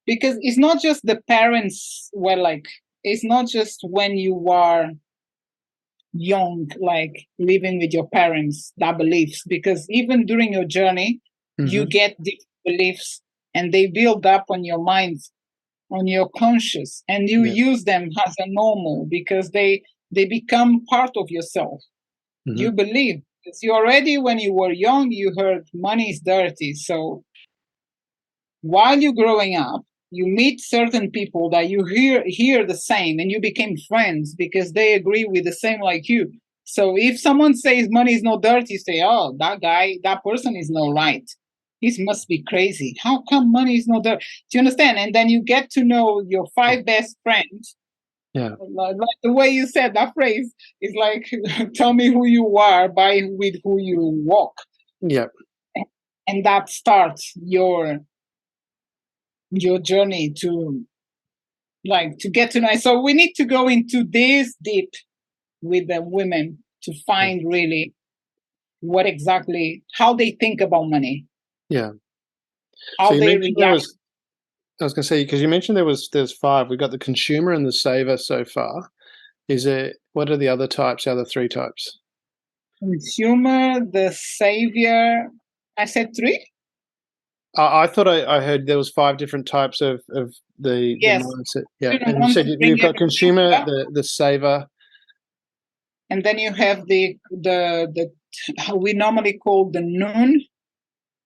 because it's not just the parents it's not just when you are young, like living with your parents, that beliefs, because even during your journey, you get different beliefs and they build up on your mind, on your conscious, and you use them as a normal because they become part of yourself. You believe, because you already, when you were young, you heard money is dirty, so while you're growing up, you meet certain people that you hear the same, and you became friends because they agree with the same like you. So if someone says money is not dirty, you say, oh, that person is not right. This must be crazy. How come money is not dirty? Do you understand? And then you get to know your 5 best friends. Yeah. Like the way you said that phrase is like, tell me who you are by with who you walk. Yeah. And that starts your journey to get to know. So we need to go into this deep with the women to find really what exactly, how they think about money. Yeah. How so you they mentioned there react. I was going to say, because you mentioned there's 5. We've got the consumer and the saver so far. What are the other types, the other 3 types? Consumer, the savior. I said 3? I thought I heard there was 5 different types of the Yes. mindset. Yeah, You don't and you want said to bring you've got everything consumer, up. the saver, And then you have the we normally call the noon.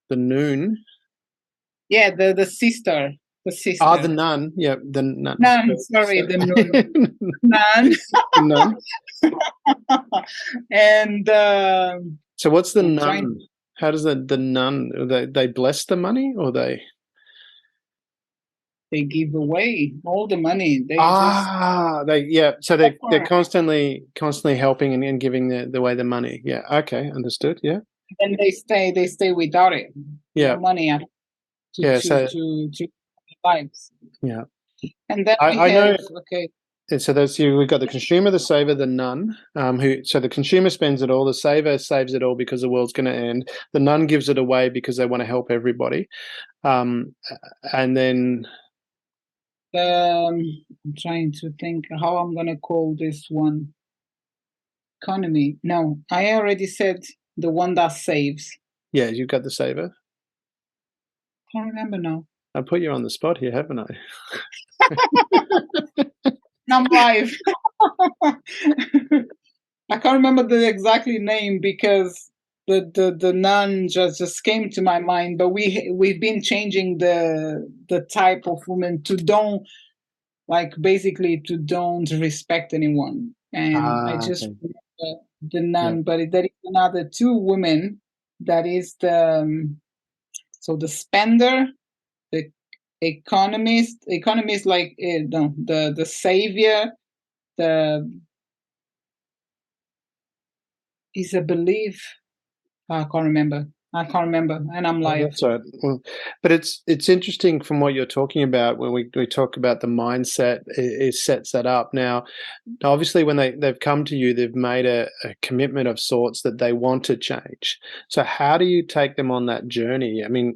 the noon. Yeah, the sister. The sister. Ah, the nun. Yeah, the nun. Nun, sorry, the noon. Nun. The nun. And So what's the I'm nun? trying- How does the nun? They bless the money, or they? they give away all the money. They So they're offer. constantly helping and giving the away the money. Yeah. Okay. Understood. Yeah. And they stay without it. Yeah. No money to Yeah. So lives. yeah. And then I know. okay. And so that's you. We've got the consumer, the saver, the nun. So the consumer spends it all. The saver saves it all because the world's going to end. The nun gives it away because they want to help everybody. And then I'm trying to think how I'm gonna call this one. Economy. No, I already said the one that saves. yeah, you've got the saver. Can't remember now. I put you on the spot here, haven't I? I'm live. I can't remember the exactly name because the nun just came to my mind. But we've been changing the type of woman to don't respect anyone. And I just Okay. remember the nun, Yeah. but there is another 2 women. That is the the spender, the economist like no, the savior, the is a belief. I can't remember, and I'm Oh, live. that's right. Well, but it's interesting from what you're talking about when we talk about the mindset. It sets that up. Now, obviously, when they've come to you, they've made a commitment of sorts that they want to change. So how do you take them on that journey? I mean,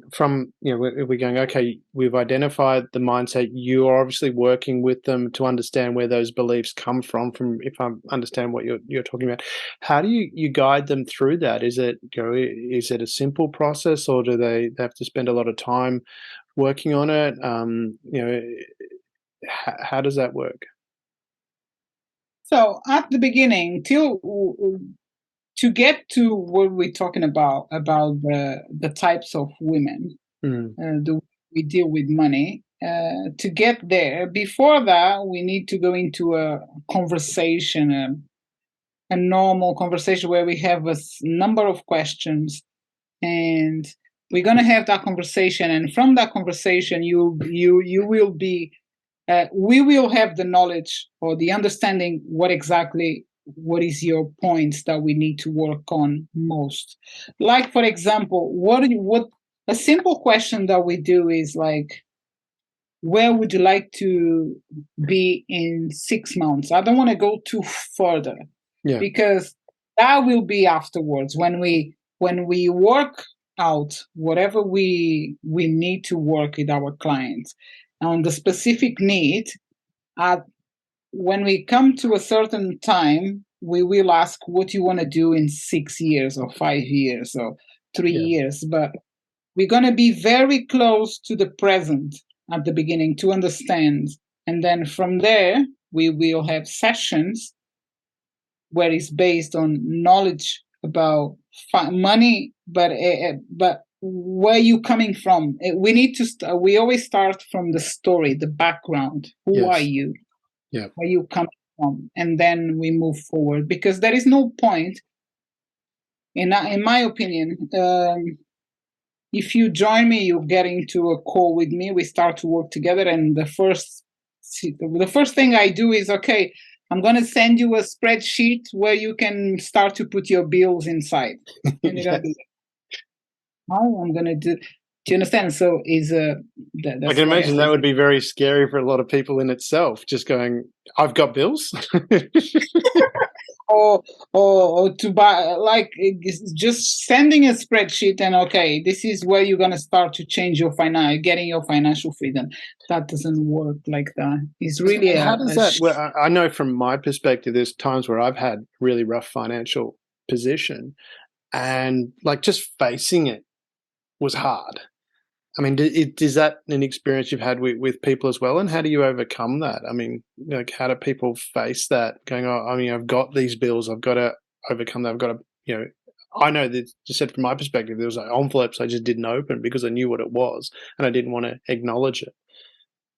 we're going, okay, we've identified the mindset. You are obviously working with them to understand where those beliefs come from if I understand what you're talking about. How do you guide them through that? Is it a simple process, or do they have to spend a lot of time working on it? How does that work? So at the beginning, to get to what we're talking about the types of women we deal with money. To get there, before that, we need to go into a conversation, a normal conversation where we have a number of questions, and we're gonna have that conversation. And from that conversation, you will be, we will have the knowledge or the understanding what is your points that we need to work on most. Like, for example, what a simple question that we do is like, where would you like to be in 6 months? I don't want to go too further, because that will be afterwards when we work out whatever we need to work with our clients on the specific need. When we come to a certain time, we will ask what you want to do in 6 years or 5 years or 3 years. But we're going to be very close to the present at the beginning to understand. And then from there, we will have sessions where it's based on knowledge about money, but where you coming from. We need to. We always start from the story, the background. Who are you? Yeah. Where you come from, and then we move forward. Because there is no point, in my opinion. If you join me, you get into a call with me. We start to work together, and the first thing I do is, okay, I'm going to send you a spreadsheet where you can start to put your bills inside. And you're going to be like, how I'm going to do? Do you understand? So I can imagine that would be very scary for a lot of people in itself, just going, I've got bills. or to buy, like, just sending a spreadsheet and, okay, this is where you're going to start to change your getting your financial freedom. That doesn't work like that. It's really how does that? Well, I know from my perspective, there's times where I've had really rough financial position, and like just facing it was hard. I mean, is that an experience you've had with people as well? And how do you overcome that? I mean, like, how do people face that going, oh, I mean, I've got these bills, I've got to overcome that. I've got to, I know that, just said from my perspective, there was like envelopes I just didn't open because I knew what it was and I didn't want to acknowledge it.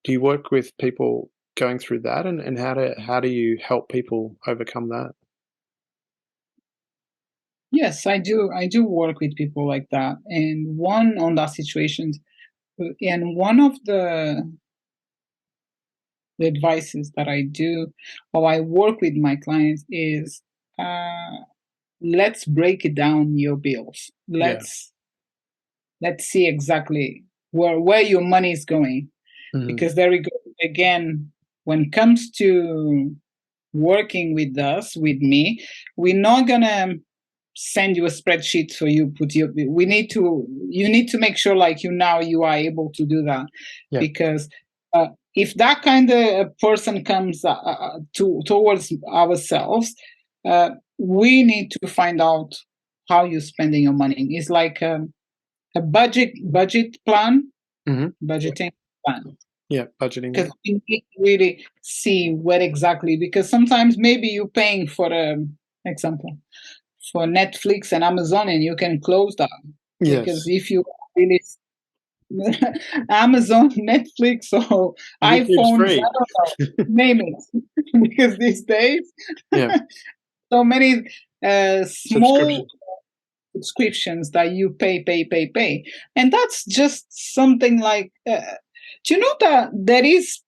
Do you work with people going through that, and how do you help people overcome that? Yes, I do. I do work with people like that. And one on that situation, and one of the advices that I do, or I work with my clients, is let's break it down your bills. Let's see exactly where your money is going. Mm-hmm. Because there we go again. When it comes to working with me, we're not gonna send you a spreadsheet so you put you need to make sure, like, you are able to do that. Because if that kind of person comes towards ourselves, we need to find out how you're spending your money. It's like a budget plan, budgeting plan. Yeah, budgeting. Because we need to really see where exactly, because sometimes maybe you're paying for example, for Netflix and Amazon, and you can close that. Yes. Because if you really Amazon, Netflix, or iPhones, I don't know, name it. Because these days, so many small subscriptions that you pay. And that's just something like, do you know that there is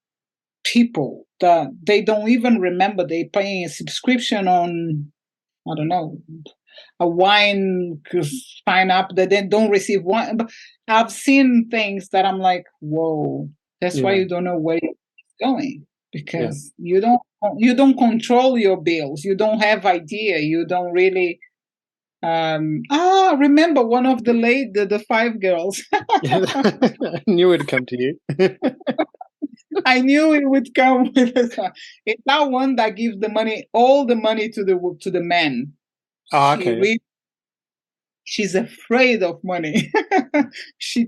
people that they don't even remember they paying a subscription on, I don't know, a wine sign up that they don't receive wine. But I've seen things that I'm like, whoa, that's why you don't know where it's going, because you don't control your bills. You don't have idea. You don't really. Remember one of the 5 girls. I knew it'd come to you. I knew it would come with us. It's that one that gives all the money to the men. Oh, okay. She's afraid of money. She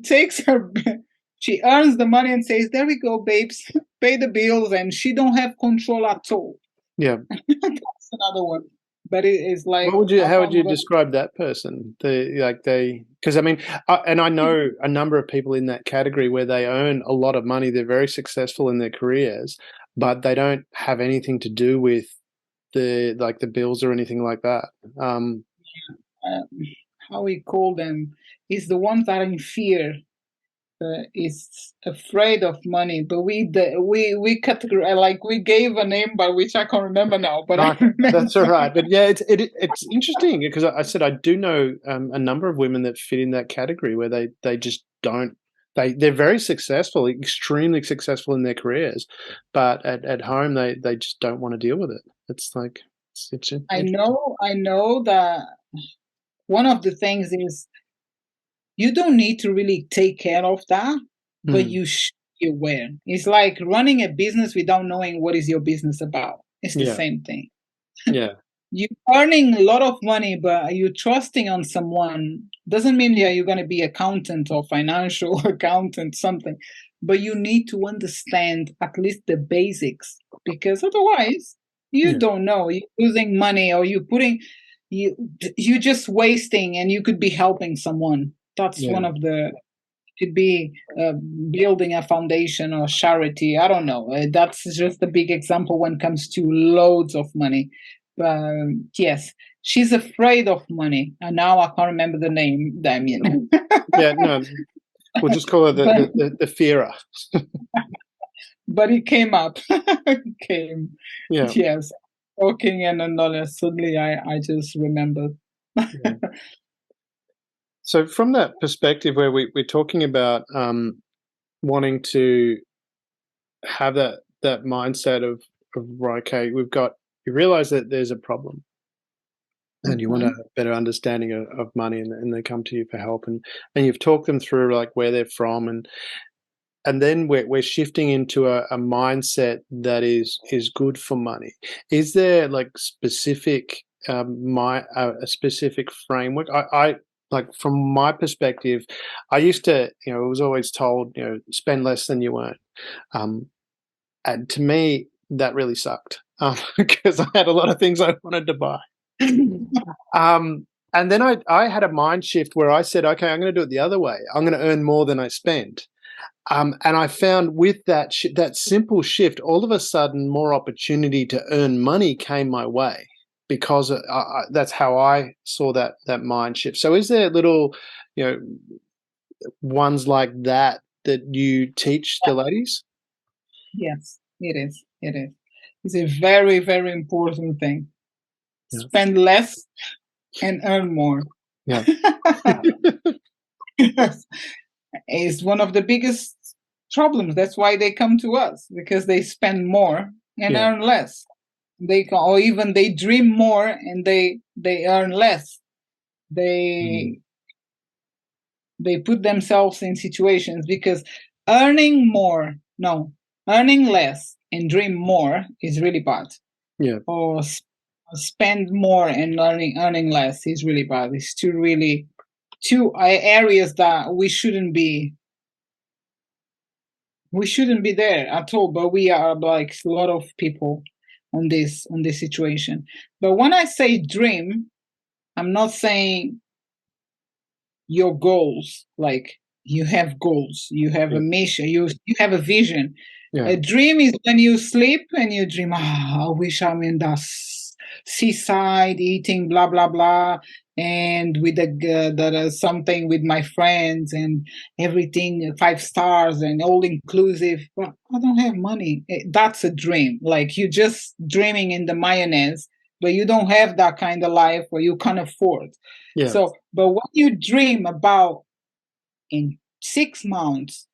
earns the money and says, "There we go, babes, pay the bills," and she don't have control at all. Yeah, that's another one. But it is like, how would you describe that person? Because I mean, and I know a number of people in that category where they earn a lot of money, they're very successful in their careers, but they don't have anything to do with the bills or anything like that. How we call them is the ones that are in fear. Is afraid of money, but we categorize, like, we gave a name by which I can't remember now. But that's all right. But yeah, it's interesting because I said I do know a number of women that fit in that category where they just don't. They're very successful, extremely successful in their careers, but at home they just don't want to deal with it. It's like it's I know that one of the things is, you don't need to really take care of that, but you should be aware. It's like running a business without knowing what is your business about. It's the same thing. Yeah. You're earning a lot of money, but you're trusting on someone. Doesn't mean that you're going to be accountant or financial accountant, something. But you need to understand at least the basics, because otherwise you don't know. You're losing money, or you're just wasting, and you could be helping someone. That's one of the, could be building a foundation or charity. I don't know. That's just a big example when it comes to loads of money. Yes, she's afraid of money. And now I can't remember the name, Damien. Yeah, no, we'll just call her the fearer. But it came up. It came. Yeah. Yes. Talking and then suddenly I just remembered. Yeah. So from that perspective where we're talking about wanting to have that mindset of okay, you realize that there's a problem and you want a better understanding of money, and they come to you for help, and you've talked them through like where they're from, and then we're shifting into a mindset that is good for money. Is there like specific a specific framework? I like, from my perspective, I used to, I was always told, spend less than you earn. And to me, that really sucked because I had a lot of things I wanted to buy. And then I had a mind shift where I said, okay, I'm going to do it the other way. I'm going to earn more than I spend. And I found with that simple shift, all of a sudden more opportunity to earn money came my way, because that's how I saw that mind shift. So is there little, ones like that you teach the ladies? Yes, it is. It is. It's a very, very important thing. Yeah. Spend less and earn more. Yeah. Yes. It's one of the biggest problems. That's why they come to us, because they spend more and earn less. Or even they dream more and they earn less. They put themselves in situations, because earning less and dream more is really bad. Yeah. Or spend more and earning less is really bad. It's two areas that we shouldn't be there at all, but we are like a lot of people on this situation. But when I say dream, I'm not saying your goals, like you have goals, you have a mission, you have a vision. A dream is when you sleep and you dream, I wish I'm in the seaside eating blah blah blah, and with something with my friends and everything 5 stars and all inclusive, but I don't have money. That's a dream. Like, you just dreaming in the mayonnaise, but you don't have that kind of life, or you can't afford. So, but what you dream about in 6 months,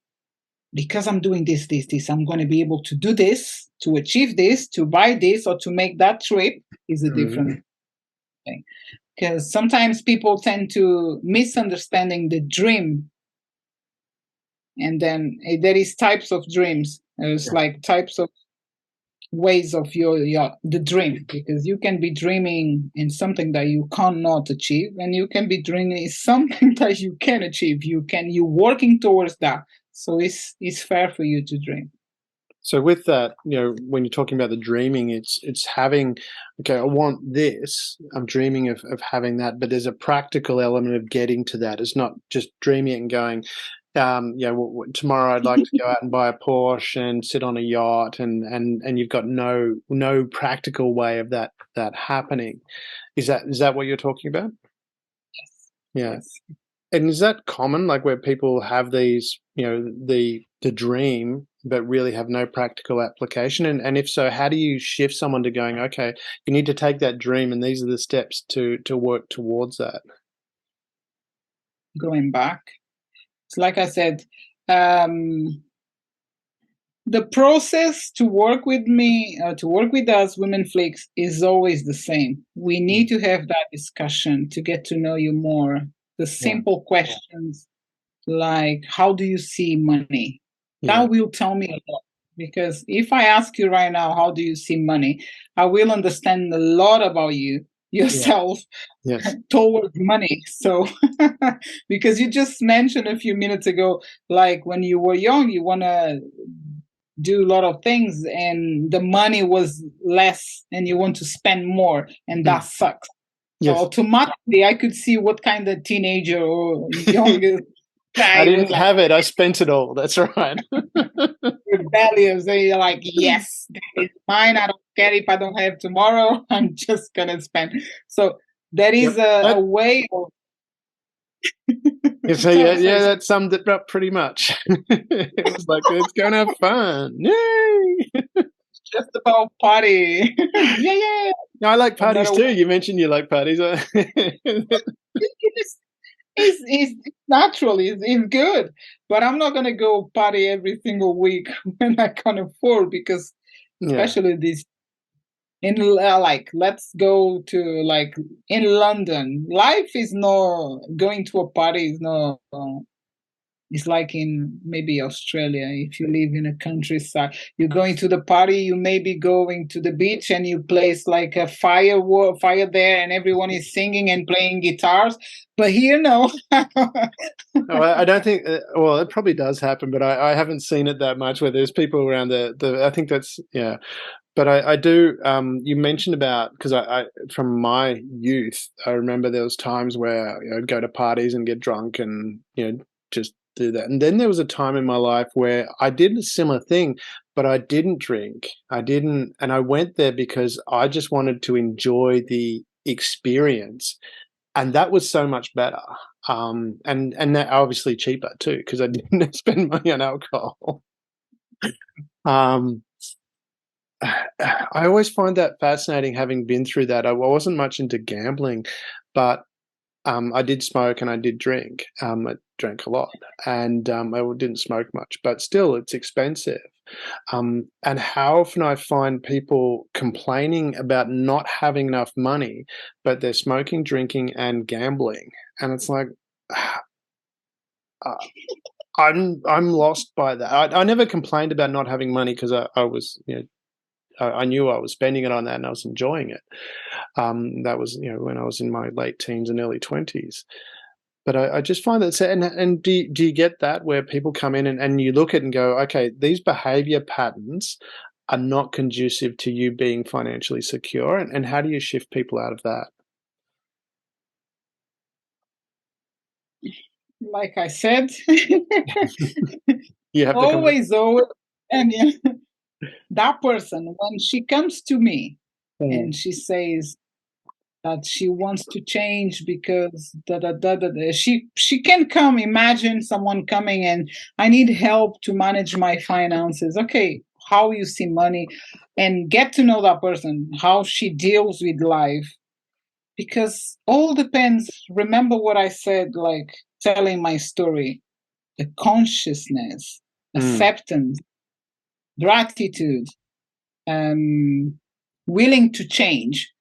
because I'm doing this, I'm going to be able to do this, to achieve this, to buy this, or to make that trip, is a different thing. Because sometimes people tend to misunderstanding the dream. And then there is types of dreams. There's like types of ways of the dream, because you can be dreaming in something that you cannot achieve, and you can be dreaming in something that you can achieve. You're working towards that. So it's fair for you to dream. So with that, when you're talking about the dreaming, it's having, okay, I want this, I'm dreaming of having that, but there's a practical element of getting to that. It's not just dreaming it and going, tomorrow I'd like to go out and buy a Porsche and sit on a yacht, and you've got no practical way of that happening. Is that what you're talking about? Yes. Yeah. Yes. And is that common, like where people have these, the dream, but really have no practical application? And if so, how do you shift someone to going, okay, you need to take that dream, and these are the steps to work towards that? Going back, it's like I said, the process to work with me, to work with us, Women Flix, is always the same. We need to have that discussion to get to know you more. The simple questions, like, how do you see money? That will tell me a lot. Because if I ask you right now, how do you see money? I will understand a lot about yourself towards money. So, because you just mentioned a few minutes ago, like when you were young, you want to do a lot of things and the money was less and you want to spend more, and that sucks. Yes. Automatically, I could see what kind of teenager or young guy I didn't was like, have it. I spent it all. That's right. rebellious. They're like, yes, that is mine. I don't care if I don't have tomorrow. I'm just gonna spend. So there is Yep. a way of. So yeah, that summed it up pretty much. It was like, let's go and have fun. Yay! Just about party. Yeah. No, I like No parties matter too. what. You mentioned you like parties. It's natural. It's good, but I'm not gonna go party every single week when I can afford, because Yeah. especially this in like, let's go to like in London. Life is no going to a party is no. It's like in maybe Australia. If you live in a countryside, you're going to the party, you may be going to the beach and you place like a fire there and everyone is singing and playing guitars. But here, no. No, I don't think. Well, it probably does happen, but I haven't seen it that much where there's people around the. I think that's yeah. But I do. You mentioned about, because I from my youth, I remember there was times where I'd go to parties and get drunk and just do that. And then there was a time in my life where I did a similar thing, but I didn't drink. I didn't, and I went there because I just wanted to enjoy the experience, and that was so much better. And that obviously cheaper too, because I didn't spend money on alcohol. Um, I always find that fascinating, having been through that. I wasn't much into gambling, but I did smoke and I did drink. I drank a lot, and I didn't smoke much, but still, it's expensive. And how often I find people complaining about not having enough money, but they're smoking, drinking, and gambling, and it's like, I'm lost by that. I never complained about not having money, because I was I knew I was spending it on that and I was enjoying it. That was when I was in my late teens and early 20s. But I just find that, and do you get that, where people come in and you look at it and go, okay, these behavior patterns are not conducive to you being financially secure, and how do you shift people out of that? Like I said, You have to come. always, and that person, when she comes to me and she says that she wants to change because she can come. Imagine someone coming and I need help to manage my finances. Okay, how you see money, and get to know that person, how she deals with life, because all depends. Remember what I said, like telling my story, the consciousness, acceptance, gratitude, willing to change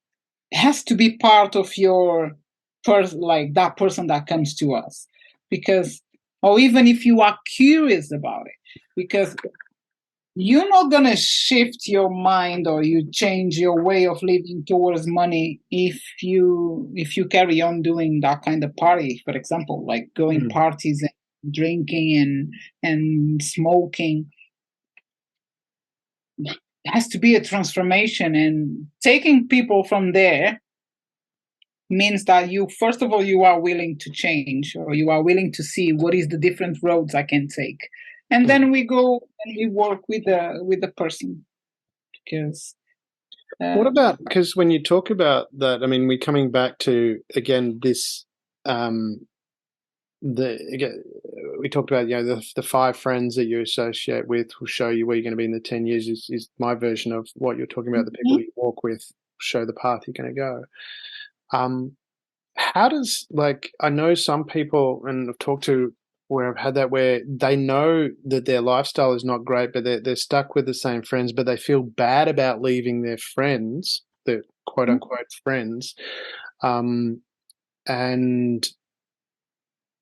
has to be part of your like that person that comes to us, because, or even if you are curious about it, because you're not going to shift your mind or you change your way of living towards money if you carry on doing that kind of party, for example, like going parties and drinking and smoking. It has to be a transformation, and taking people from there means that you, first of all, you are willing to change, or you are willing to see what is the different roads I can take, and then we go and we work with the person. Because what about, because when you talk about that, I mean, we're coming back to again this we talked about the 5 friends that you associate with will show you where you're going to be in the 10 years is my version of what you're talking about. The people you walk with show the path you're going to go. How does, like, I know some people, and I've talked to where I've had that, where they know that their lifestyle is not great, but they're stuck with the same friends, but they feel bad about leaving their friends, the quote unquote friends. And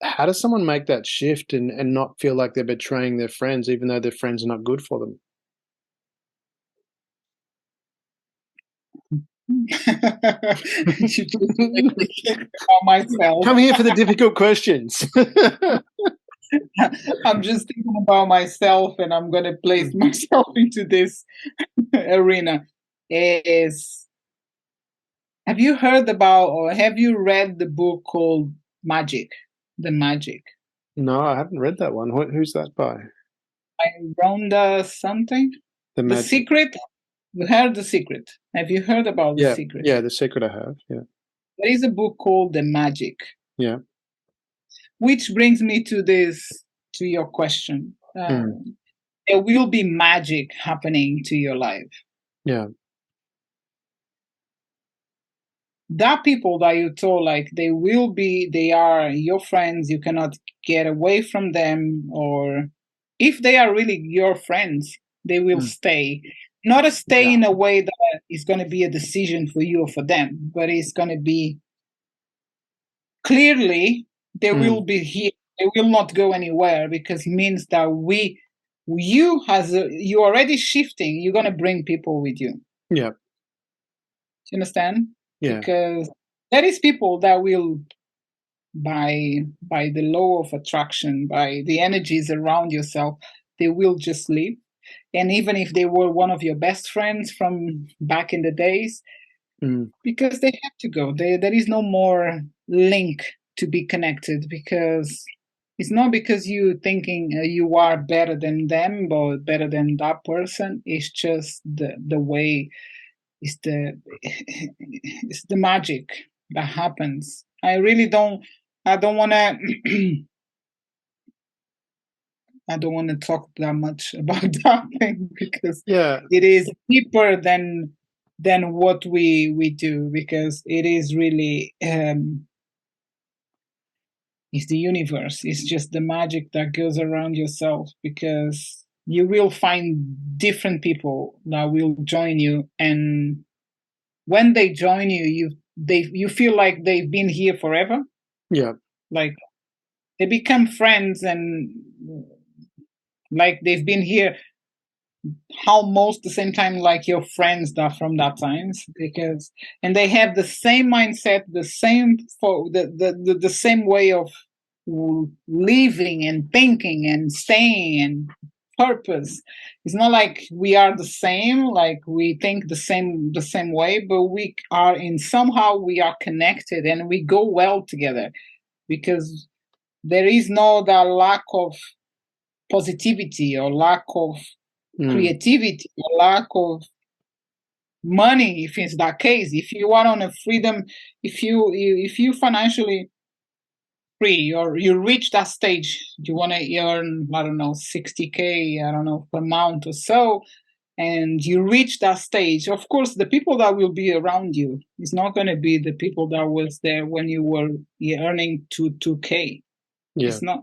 how does someone make that shift and not feel like they're betraying their friends, even though their friends are not good for them? Myself. Come here for the difficult questions. I'm just thinking about myself, and I'm going to place myself into this arena. Is Have you heard about or have you read the book called Magic? The Magic No, I haven't read that one. Who's that by? by Rhonda something? The The Magic. Secret? You heard The Secret? Have you heard about The Yeah, Secret? yeah, The Secret I have. Yeah, There is a book called The Magic, yeah. which brings me to your question. There will be magic happening to your life. Yeah. That people that you told, like they are your friends, you cannot get away from them, or if they are really your friends, they will stay. Not a stay in a way that is going to be a decision for you or for them, but it's going to be clearly they will be here. They will not go anywhere, because it means that you already shifting. You're going to bring people with you. Yeah. Do you understand? Yeah. Because there is people that will, by the law of attraction, by the energies around yourself, they will just leave. And even if they were one of your best friends from back in the days, because they have to go. There is no more link to be connected, because it's not because you thinking you are better than them or better than that person. It's just the way, it's the it's the magic that happens. I don't want to I don't want to talk that much about that thing, because it is deeper than what we do, because it is really it's the universe. It's just the magic that goes around yourself, because you will find different people that will join you, and when they join you, you feel like they've been here forever. Yeah. Like they become friends, and like they've been here almost the same time like your friends that from that times, because and they have the same mindset, the same the same way of living and thinking and staying and purpose. It's not like we are the same, like we think the same way, but we are in somehow we are connected and we go well together, because there is no that lack of positivity or lack of creativity or lack of money. If it's that case, if you are on a freedom, if you financially free, or you reach that stage, you want to earn, I don't know, 60K, I don't know, per month or so, and you reach that stage, of course the people that will be around you is not going to be the people that was there when you were earning 2K. It's not,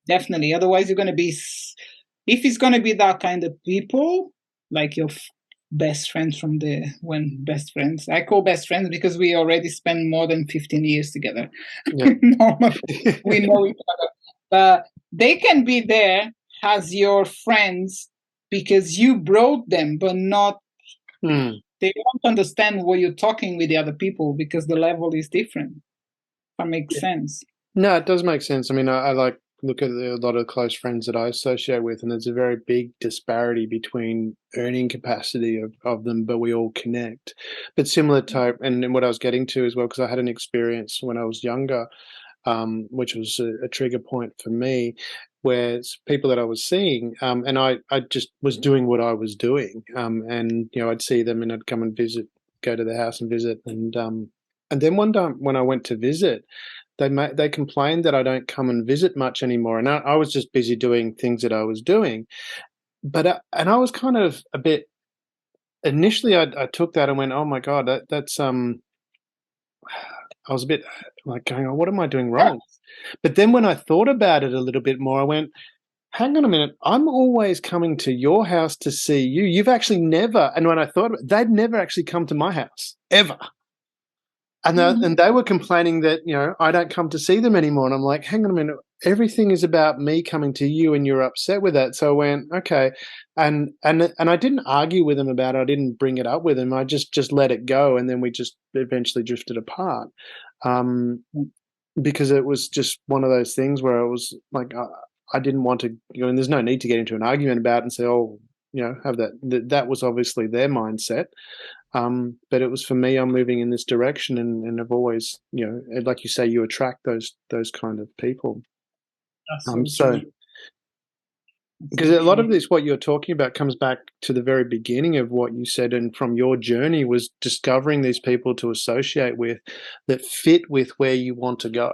definitely. Otherwise you're going to be, if it's going to be that kind of people, like your best friends from best friends, I call best friends because we already spent more than 15 years together. Yeah. We know each other, but they can be there as your friends because you brought them, but not, they don't understand what you're talking with the other people because the level is different. That makes sense. No, it does make sense. I mean, I like look at a lot of close friends that I associate with, and there's a very big disparity between earning capacity of them, but we all connect. But similar type, and what I was getting to as well, because I had an experience when I was younger, which was a trigger point for me, where people that I was seeing, and I just was doing what I was doing, and I'd see them and I'd come and visit, go to the house and visit, and then one time when I went to visit, they complained that I don't come and visit much anymore, and I was just busy doing things that I was doing. But and I was kind of a bit initially. I took that and went, "Oh my god, that's." I was a bit like going, "Oh, what am I doing wrong?" But then when I thought about it a little bit more, I went, "Hang on a minute. I'm always coming to your house to see you. You've actually never." And when I thought about it, they'd never actually come to my house ever. And they were complaining that, I don't come to see them anymore. And I'm like, hang on a minute, everything is about me coming to you and you're upset with that. So I went, okay. And I didn't argue with him about it. I didn't bring it up with him. I just let it go. And then we just eventually drifted apart. Because it was just one of those things where I was like, I didn't want to, and there's no need to get into an argument about it and say, oh, have that was obviously their mindset. But it was for me, I'm moving in this direction, and I've always, like you say, you attract those kind of people. That's so So true. That's because so a lot of true. this, what you're talking about, comes back to the very beginning of what you said, and from your journey was discovering these people to associate with that fit with where you want to go,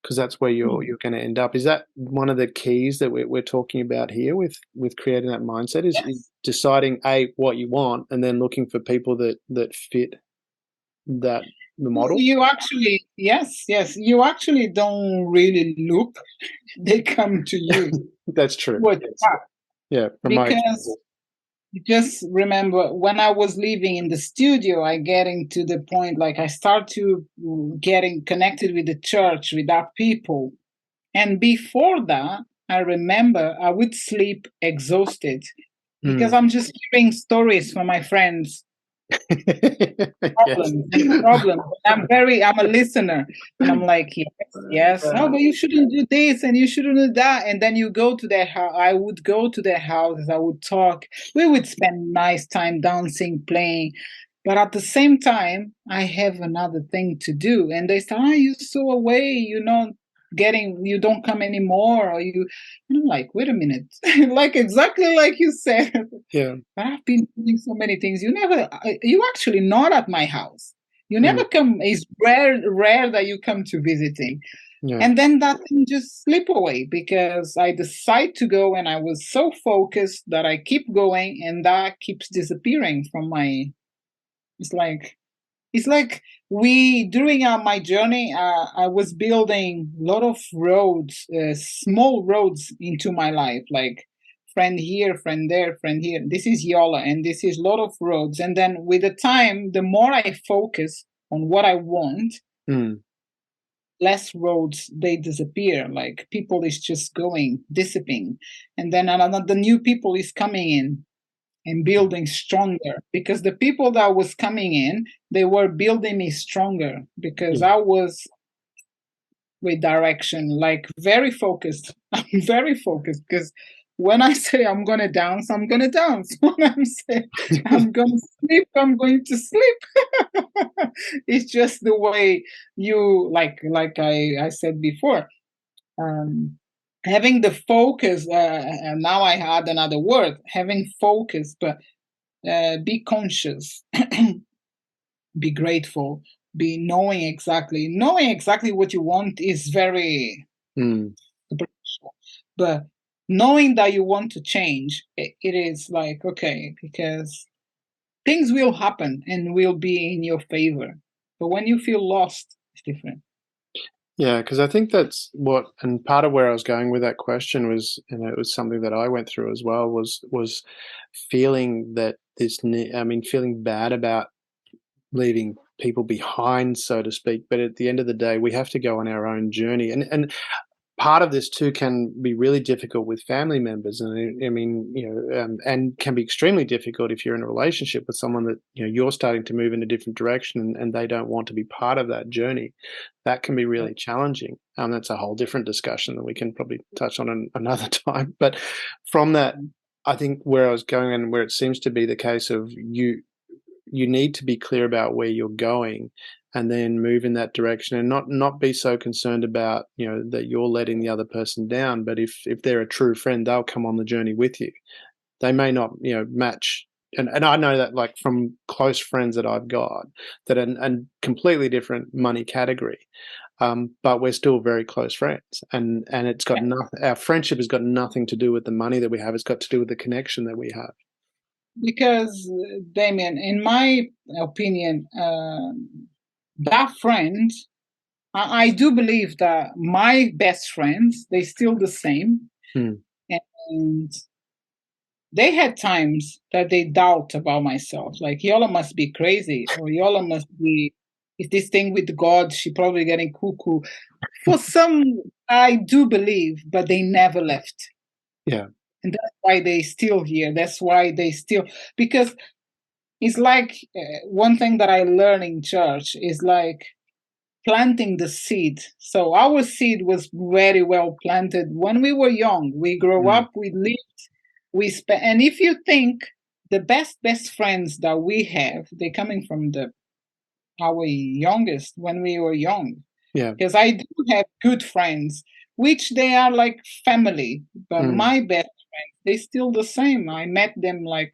because that's where you're going to end up. Is that one of the keys that we're talking about here with creating that mindset? Is Yes. deciding what you want, and then looking for people that fit the model? You actually, yes, yes, you actually don't really look, they come to you. That's true. What? Yes. Yeah, from my Because experience. just remember when I was living in the studio, I getting to the point like I start to getting connected with the church, with that people. And before that, I remember I would sleep exhausted because Mm. I'm just hearing stories from my friends, Yes. problems and problems. I'm a listener, and I'm like, yes, yes. Oh, but you shouldn't do this and you shouldn't do that. And then you go to their house. I would go to their houses. I would talk. We would spend nice time dancing, playing. But at the same time, I have another thing to do. And they say, you're so away. You don't come anymore. Or you, and I'm like, wait a minute. Like exactly like you said. Yeah. But I've been doing so many things. You actually not at my house. You never Mm. come. It's rare that you come to visiting. Yeah. And then that thing just slip away because I decide to go and I was so focused that I keep going and that keeps disappearing from my, it's like, it's like we during my journey, I was building a lot of roads, small roads into my life, like friend here, friend there, friend here. This is Yola, and this is a lot of roads. And then with the time, the more I focus on what I want, Mm. less roads they disappear. Like people is just going, dissipating, and then another new people is coming in and building stronger because the people that was coming in they were building me stronger because Yeah. I was with direction, like very focused. I'm very focused because when I say I'm gonna dance, I'm gonna dance. When I'm saying I'm gonna sleep, I'm going to sleep. It's just the way you like I said before. um Having the focus, and now I had another word, having focus, but be conscious, be grateful, be knowing exactly what you want is very Mm. superficial. But knowing that you want to change, it is like, okay, because things will happen and will be in your favor. But when you feel lost, it's different. Yeah, because I think that's what, and part of where I was going with that question was, and it was something that I went through as well, was feeling that feeling bad about leaving people behind, so to speak. But at the end of the day, we have to go on our own journey, and part of this too can be really difficult with family members, and and can be extremely difficult if you're in a relationship with someone that you're starting to move in a different direction, and they don't want to be part of that journey. That can be really challenging. That's a whole different discussion that we can probably touch on another time. But from that, I think where I was going, and where it seems to be the case of you need to be clear about where you're going, and then move in that direction, and not be so concerned about that you're letting the other person down. But if they're a true friend, they'll come on the journey with you. They may not match, and I know that, like, from close friends that I've got that are in completely different money category, but we're still very close friends, and it's got nothing, our friendship has got nothing to do with the money that we have. It's got to do with the connection that we have. Because Damien, in my opinion, that friend, I do believe that my best friends, they still the same. Hmm. And they had times that they doubt about myself. Like, Yola must be crazy, or Yola must be, is this thing with God, she probably getting cuckoo. For some, I do believe, but they never left. Yeah. And that's why they still here. That's why they still, because it's like one thing that I learned in church is like planting the seed. So our seed was very well planted when we were young. We grow Mm. up, we lived, we spent. And if you think the best friends that we have, they're coming from our youngest when we were young. Yeah. Because I do have good friends, which they are like family, but my best friends, they still the same. I met them like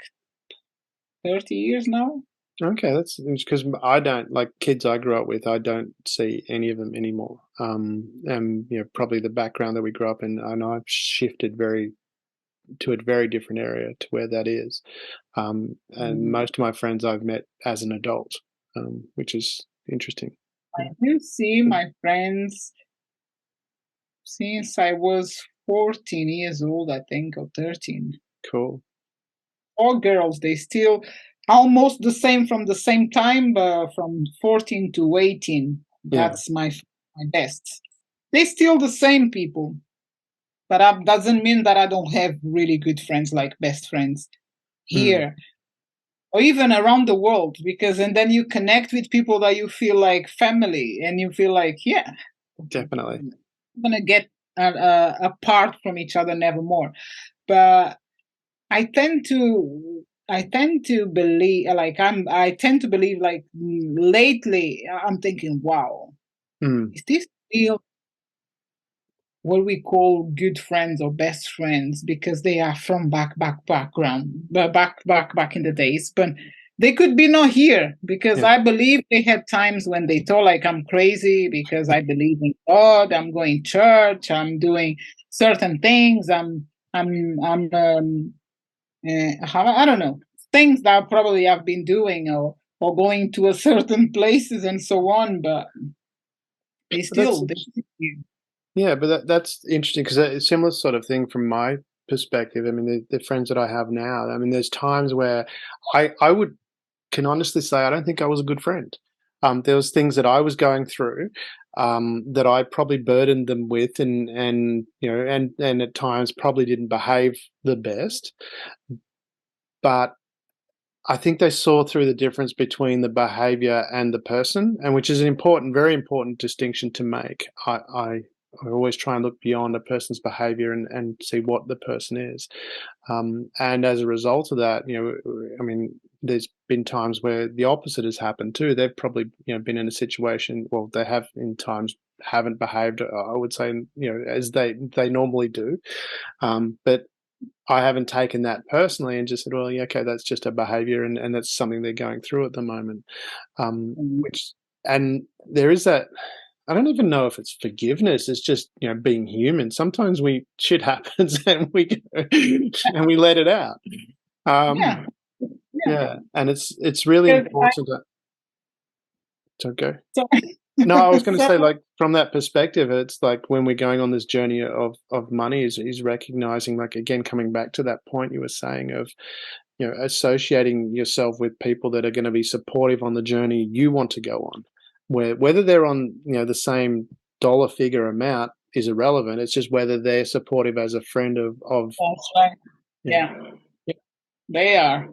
30 years now. Okay, that's because I don't like kids I grew up with. I don't see any of them anymore. And probably the background that we grew up in, and I've shifted to a very different area to where that is. And most of my friends I've met as an adult, which is interesting. I do see my friends since I was 14 years old, I think, or 13. Cool. All girls, they still almost the same from the same time, but from 14 to 18. That's my best. They still the same people. But that doesn't mean that I don't have really good friends, like best friends here or even around the world, and then you connect with people that you feel like family, and you feel like, yeah, definitely, I'm gonna get apart from each other nevermore. But I tend to believe, like lately I'm thinking, wow, is this real? What we call good friends or best friends, because they are from back in the days, but they could be not here, because I believe they had times when they thought like I'm crazy because I believe in God, I'm going to church, I'm doing certain things, I don't know, things that probably I've been doing, or going to a certain places and so on, but they still. Yeah, but that's interesting, because a similar sort of thing from my perspective. I mean, the friends that I have now, I mean, there's times where I can honestly say I don't think I was a good friend. There was things that I was going through that I probably burdened them with, and at times probably didn't behave the best. But I think they saw through the difference between the behavior and the person, and which is an very important distinction to make. I always try and look beyond a person's behavior and see what the person is. And as a result of that, I mean, there's been times where the opposite has happened too. They've probably, been in a situation, well, they have in times haven't behaved, I would say, as they normally do. But I haven't taken that personally and just said, well, yeah, okay, that's just a behavior, and that's something they're going through at the moment. And there is that, I don't even know if it's forgiveness. It's just, being human. Sometimes shit happens and we go and we let it out. Yeah. And it's really important to go. No, I was going to say, like, from that perspective, it's like when we're going on this journey of money is recognizing, like, again, coming back to that point you were saying of, associating yourself with people that are going to be supportive on the journey you want to go on, whether they're on, the same dollar figure amount is irrelevant. It's just whether they're supportive as a friend of. That's right. Yeah. They are.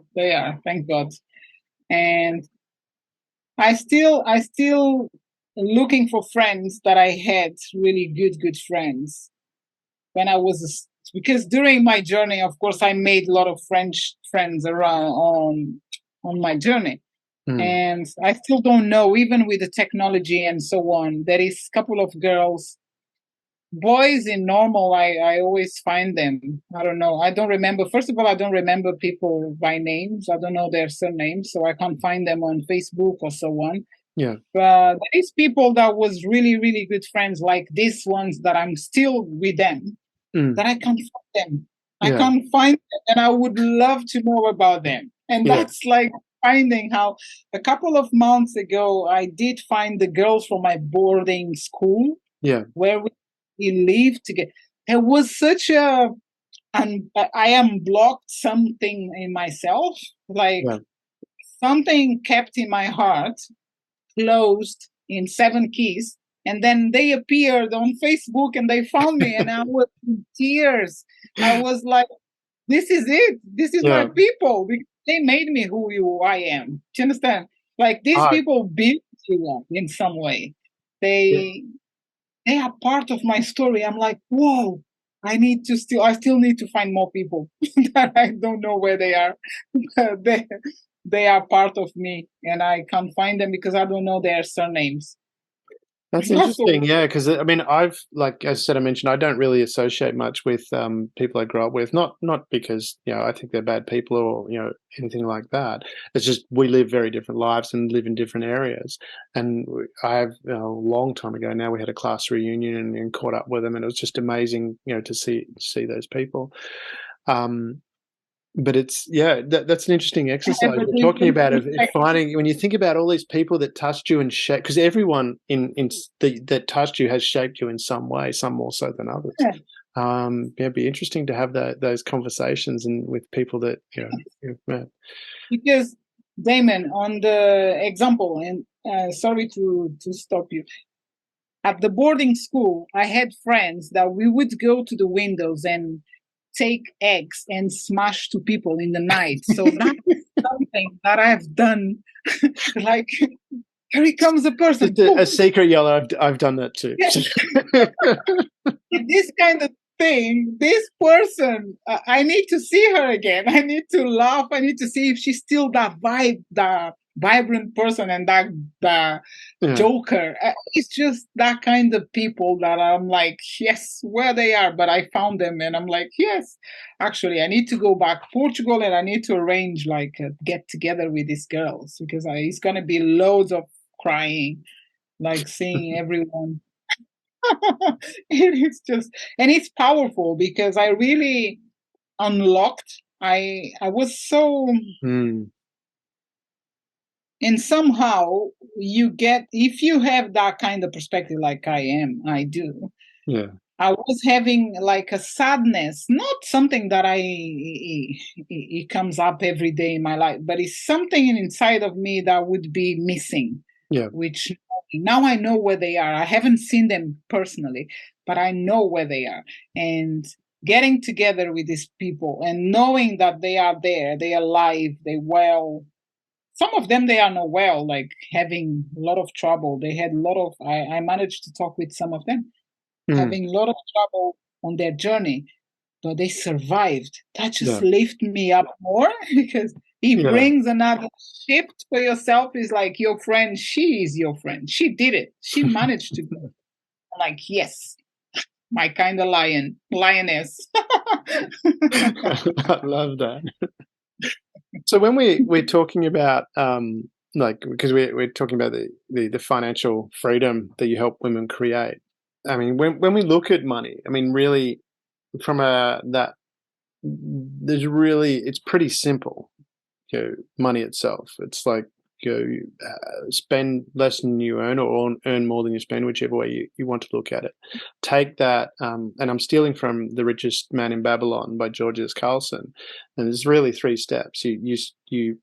Thank God. And I still looking for friends that I had, really good friends when I was, because during my journey, of course, I made a lot of friends around on my journey. And I still don't know, even with the technology and so on, there is a couple of girls, boys in normal, I always find them. I don't know. I don't remember. First of all, I don't remember people by names. I don't know their surnames, so I can't find them on Facebook or so on. Yeah. But there is people that was really, really good friends, like these ones that I'm still with them, that I can't find them. I can't find them, and I would love to know about them. And that's like finding how a couple of months ago, I did find the girls from my boarding school, where we lived together. There was such a, and I am blocked something in myself, like something kept in my heart, closed in 7 keys, and then they appeared on Facebook and they found me, and I was in tears. I was like, this is it. This is my people. Because they made me who I am. Do you understand? Like, these people built you up in some way. They are part of my story. I'm like, whoa, I still need to find more people that I don't know where they are. They are part of me, and I can't find them because I don't know their surnames. That's So interesting, yeah, because I mean, I've like as I said, I mentioned, I don't really associate much with people I grew up with. Not because I think they're bad people or anything like that. It's just we live very different lives and live in different areas. And I have a long time ago now we had a class reunion and caught up with them, and it was just amazing, to see those people. But that's an interesting have exercise. a You're talking different about of perspective. finding when you think about all these people that touched you and shaped, because everyone that touched you has shaped you in some way, some more so than others. It'd be interesting to have those conversations and with people that you've met. Because Damon, on the example, and sorry to stop you. At the boarding school, I had friends that we would go to the windows and take eggs and smash to people in the night. So that's something that I've done. Like, here comes a person. Just a secret, Yola. I've done that too. Yes. This kind of thing, this person, I need to see her again. I need to laugh. I need to see if she's still that vibrant person and that joker. It's just that kind of people that I'm like, yes, where they are. But I found them and I'm like, yes, actually, I need to go back to Portugal and I need to arrange like a get together with these girls because it's going to be loads of crying, like seeing everyone. It is just, and it's powerful because I really unlocked. I was so, and somehow you get, if you have that kind of perspective like I do. Yeah. I was having like a sadness, not something that it comes up every day in my life, but it's something inside of me that would be missing. Yeah. Which now I know where they are. I haven't seen them personally, but I know where they are. And getting together with these people and knowing that they are there, they are alive, they well. Some of them they are not well, like having a lot of trouble. They had a lot of. I managed to talk with some of them having a lot of trouble on their journey, but they survived. That just lifted me up more because it brings another shift for yourself. Is like your friend, she is your friend. She did it. She managed to do it. I'm like, yes, my kind of lioness. I love that. So when we're talking about like because we're talking about the financial freedom that you help women create. I mean, when we look at money, I mean, really, from it's pretty simple. Money itself. It's like spend less than you earn, or earn more than you spend, whichever way you want to look at it. Take that, and I'm stealing from The Richest Man in Babylon by George S. Carlson. And there's really 3 steps. You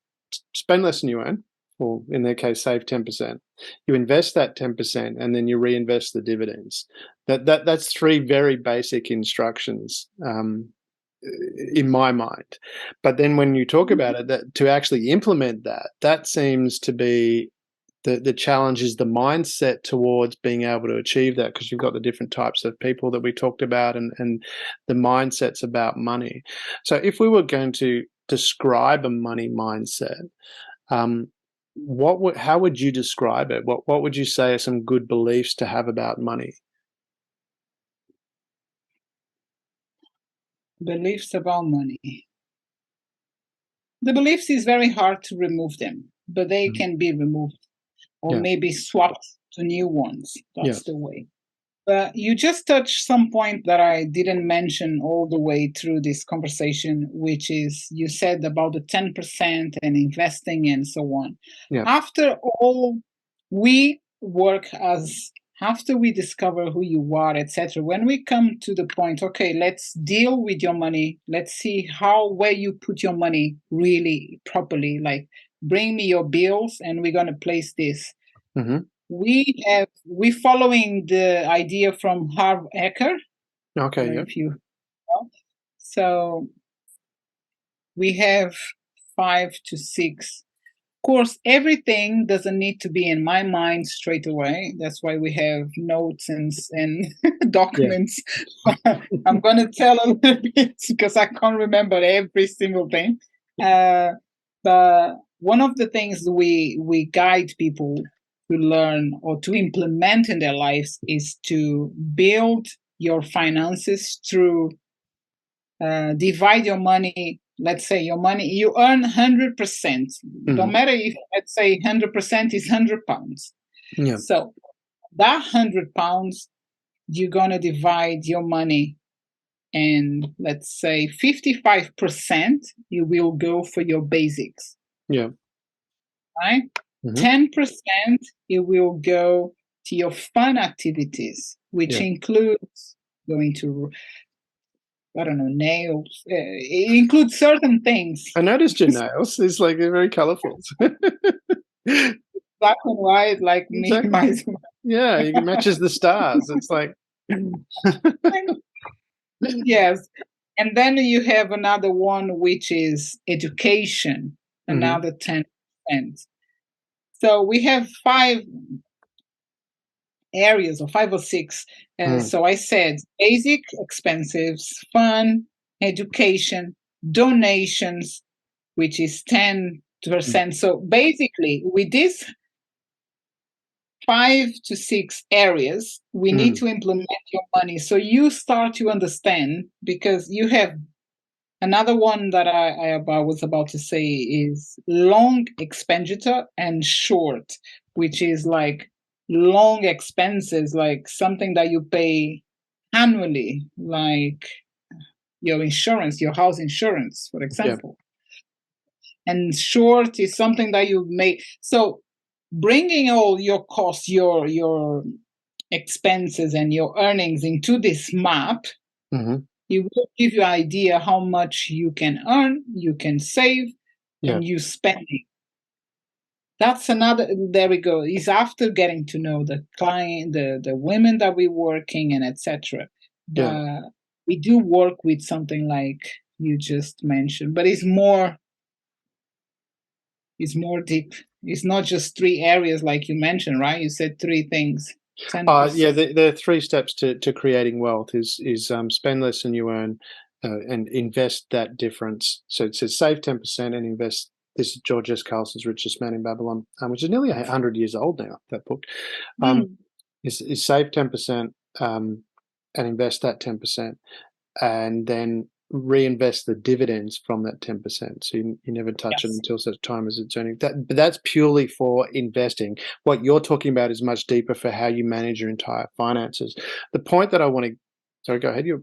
spend less than you earn, or in their case, save 10%. You invest that 10%, and then you reinvest the dividends. That's 3 very basic instructions in my mind. But then when you talk about it, that to actually implement that seems to be the challenge is the mindset towards being able to achieve that, because you've got the different types of people that we talked about and the mindsets about money. So if we were going to describe a money mindset, how would you describe it? What would you say are some good beliefs to have about money? Beliefs about money. The beliefs is very hard to remove them, but they can be removed or maybe swapped to new ones. That's the way. But you just touched some point that I didn't mention all the way through this conversation, which is you said about the 10% and investing and so on. After all, we work after we discover who you are, etc. When we come to the point, okay, let's deal with your money. Let's see where you put your money really properly. Like, bring me your bills, and we're gonna place this. We following the idea from Harv Eker. Okay. If you know. So we have 5 to 6 course, everything doesn't need to be in my mind straight away. That's why we have notes and documents. Yeah. I'm going to tell a little bit because I can't remember every single thing. But one of the things we guide people to learn or to implement in their lives is to build your finances through divide your money. Let's say your money, you earn 100%. Mm-hmm. Don't matter if, let's say, 100% is £100. Yeah. So that £100, you're going to divide your money, and let's say 55% you will go for your basics. Yeah. Right? Mm-hmm. 10% it will go to your fun activities, which includes going to, I don't know, nails. It includes certain things. I noticed your nails. It's like they're very colorful. Black and white, like exactly. Me. Yeah, it matches the stars. It's like yes. And then you have another one, which is education, another 10%. So we have 5 areas, or 5 or 6. So I said basic expenses, fun, education, donations, which is 10%. So basically, with these 5 to 6 areas, we need to implement your money. So you start to understand, because you have another one that I was about to say is long expenditure and short, which is like long expenses, like something that you pay annually, like your insurance, your house insurance, for example. Yeah. And short is something that you make. So bringing all your costs, your expenses and your earnings into this map, it will give you an idea how much you can earn, you can save, and you spending. That's another, there we go, is after getting to know the client, the women that we're working, and etc. We do work with something like you just mentioned, but it's more deep. It's not just 3 areas like you mentioned, right? You said 3 things. The 3 steps to creating wealth is spend less than you earn, and invest that difference. So it says save 10% and invest. This is George S. Carlson's Richest Man in Babylon, which is nearly 100 years old now, that book. Is save 10% and invest that 10%, and then reinvest the dividends from that 10%. So you never touch it until such time as it's earning. But that's purely for investing. What you're talking about is much deeper for how you manage your entire finances. The point that I want to, sorry, go ahead. No.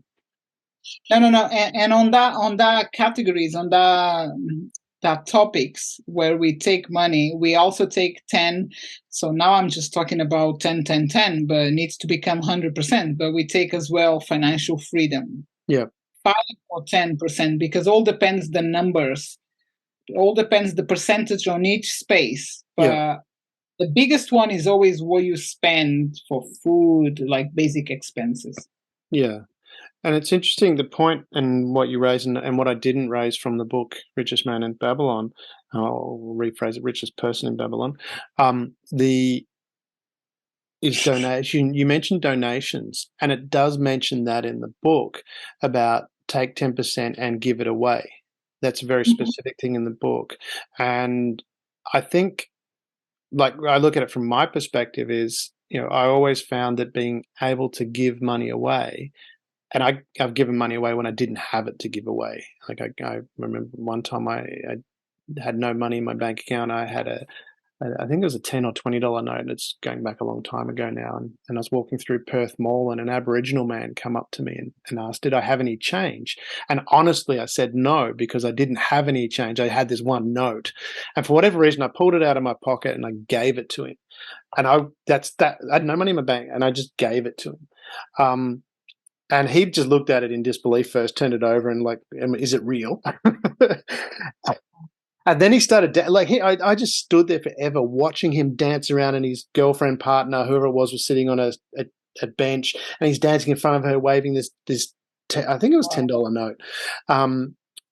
And on that categories, on that topics where we take money, we also take 10. So now I'm just talking about 10, but it needs to become 100%. But we take as well financial freedom. Yeah. 5 or 10%, because all depends the numbers. It all depends the percentage on each space. The biggest one is always what you spend for food, like basic expenses. Yeah. And it's interesting, the point and what you raised and what I didn't raise from the book, Richest Man in Babylon, I'll rephrase it, Richest Person in Babylon, is donation. You mentioned donations, and it does mention that in the book about take 10% and give it away. That's a very specific thing in the book. And I think, like, I look at it from my perspective is, I always found that being able to give money away, and I've given money away when I didn't have it to give away. Like I remember one time I had no money in my bank account. I had I think it was a $10 or $20 note. It's going back a long time ago now. And I was walking through Perth Mall, and an Aboriginal man come up to me and asked, did I have any change? And honestly, I said no, because I didn't have any change. I had this one note. And for whatever reason, I pulled it out of my pocket and I gave it to him. And I had no money in my bank, and I just gave it to him. And he just looked at it in disbelief first, turned it over, and like, is it real? And then he started, I just stood there forever watching him dance around, and his girlfriend, partner, whoever it was sitting on a bench, and he's dancing in front of her, waving this I think it was $10 note.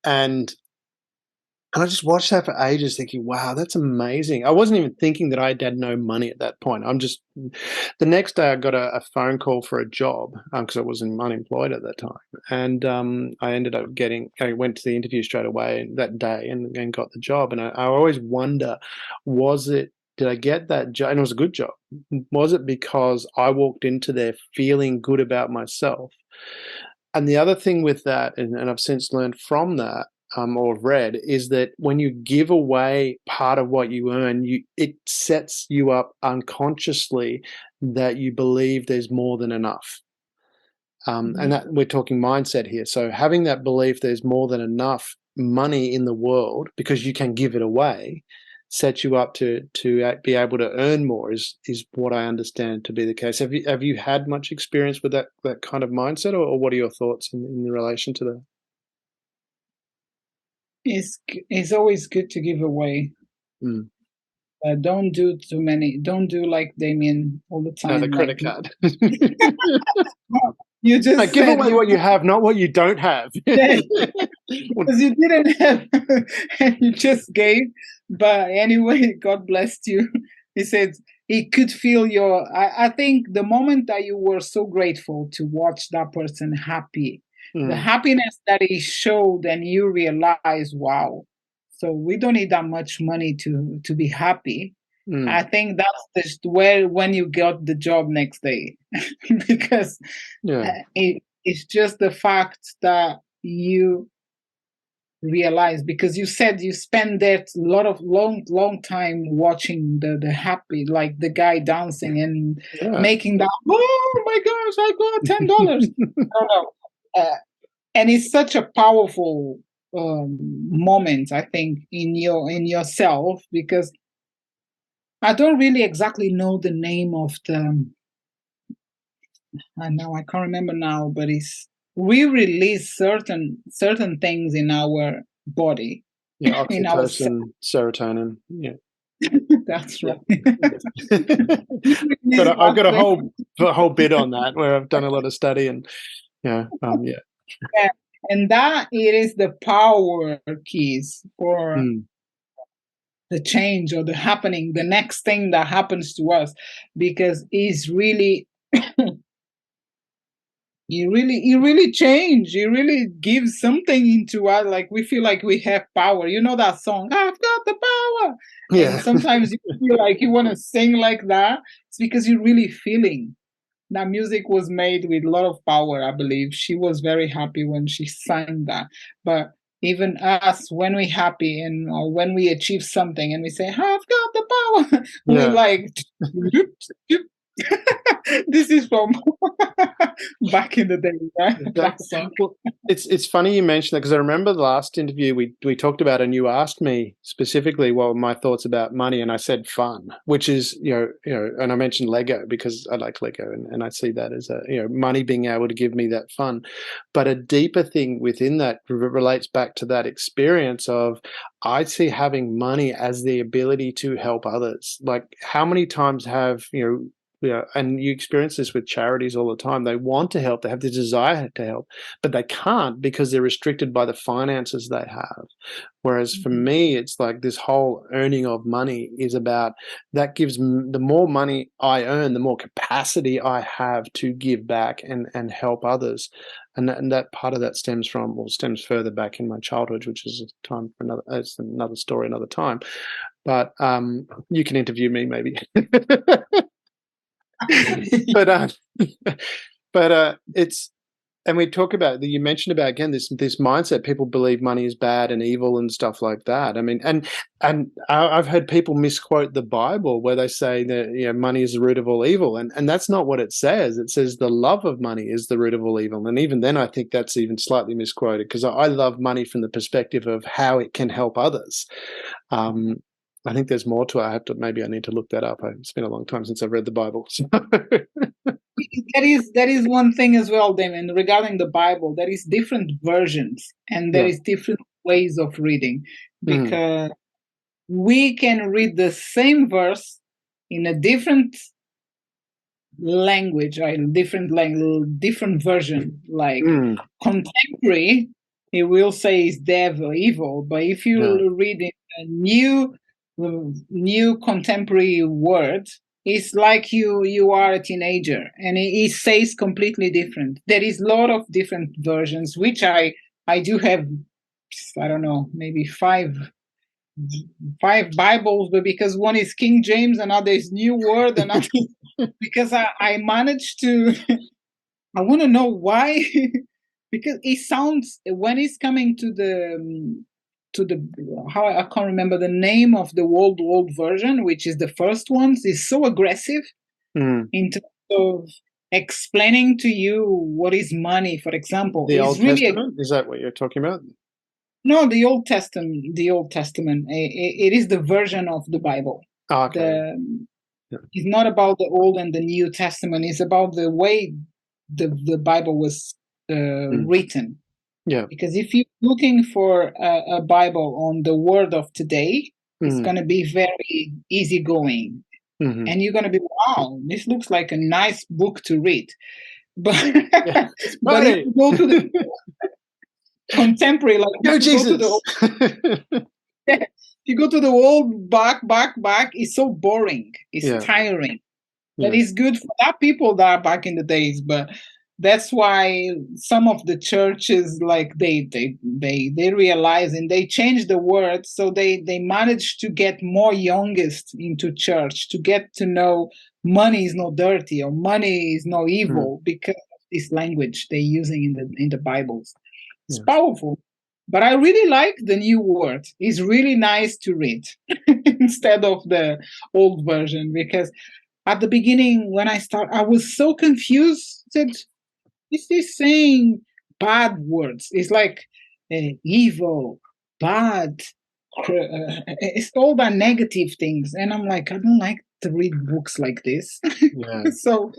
And And I just watched that for ages thinking, wow, that's amazing. I wasn't even thinking that I had no money at that point. The next day I got a phone call for a job because I was unemployed at that time. And I ended up I went to the interview straight away that day and got the job. And I always wonder, did I get that job? And it was a good job. Was it because I walked into there feeling good about myself? And the other thing with that, and I've since learned from that, or read, is that when you give away part of what you earn, it sets you up unconsciously that you believe there's more than enough. And that we're talking mindset here. So having that belief there's more than enough money in the world because you can give it away sets you up to be able to earn more is what I understand to be the case. Have you had much experience with that kind of mindset, or what are your thoughts in relation to that? It's always good to give away. Don't do too many. Don't do like Damien all the time. The credit card. You just give away what you have, not what you don't have. Because you didn't have, and you just gave. But anyway, God blessed you. He said he could feel your. I think the moment that you were so grateful to watch that person happy, the happiness that he showed, and you realize, wow. So we don't need that much money to be happy. I think that's when you got the job next day, because it's just the fact that you realize, because you said you spend that lot of long time watching the happy, like the guy dancing and making that, oh my gosh, I got $10. I don't know. And it's such a powerful moment, I think, in yourself, because I don't really exactly know the name of the. I know I can't remember now, but we release certain things in our body. Yeah, oxytocin, serotonin. Yeah, that's right. I've got a whole bit on that where I've done a lot of study and yeah. And that it is the power keys for the change or the next thing that happens to us, because it's really you really change. You really give something into us. Like we feel like we have power. You know that song, I've got the power. Yeah. And sometimes you feel like you want to sing like that. It's because you're really feeling. That music was made with a lot of power, I believe. She was very happy when she sang that. But even us, when we're happy and when we achieve something and we say, I've got the power, we're like, this is from back in the day, right? Well, it's funny you mentioned that, because I remember the last interview we talked about, and you asked me specifically what were my thoughts about money, and I said fun, which is and I mentioned Lego because I like Lego, and I see that as money being able to give me that fun. But a deeper thing within that relates back to that experience of, I see having money as the ability to help others. Like, how many times have and you experience this with charities all the time. They want to help, they have the desire to help, but they can't because they're restricted by the finances they have. Whereas for me, it's like this whole earning of money is about, that gives the more money I earn, the more capacity I have to give back and help others. And that part of that stems further back in my childhood, which is it's another story, another time. But you can interview me maybe. but it's, and we talk about, you mentioned about, again, this mindset. People believe money is bad and evil and stuff like that. I mean, and I've heard people misquote the Bible where they say that money is the root of all evil, and that's not what it says. It says the love of money is the root of all evil, and even then, I think that's even slightly misquoted, because I love money from the perspective of how it can help others. I think there's more to it. I need to look that up. It's been a long time since I've read the Bible. So. That is one thing as well, Damien, regarding the Bible. There is different versions and there is different ways of reading, because we can read the same verse in a different language, right? Different version, like contemporary it will say is dev or evil. But if you read in a new contemporary word, it's like you are a teenager, and it says completely different. There is a lot of different versions, which I do have. I don't know, maybe five Bibles, but because one is King James, another is New Word, another because I managed to. I want to know why, because it sounds when it's coming to the how I can't remember the name of the old version, which is the first ones, is so aggressive in terms of explaining to you what is money, for example. The Old Testament, is that what you're talking about? No, the Old Testament. The Old Testament. It is the version of the Bible. Okay. It's not about the Old and the New Testament. It's about the way the Bible was written. Yeah. Because if you're looking for a Bible on the word of today, it's going to be very easygoing. And you're going to be, wow, this looks like a nice book to read. But, but if you go to the contemporary, like go Jesus. If you go to the old back, it's so boring. It's tiring. But it's good for that people that are back in the days. But that's why some of the churches, like they realize and they change the words, so they manage to get more youngest into church to get to know money is not dirty or money is not evil because of this language they're using in the Bibles. It's powerful. But I really like the new word. It's really nice to read instead of the old version, because at the beginning when I started, I was so confused that this is saying bad words. It's like evil, bad. It's all the negative things. And I'm like, I don't like to read books like this. So,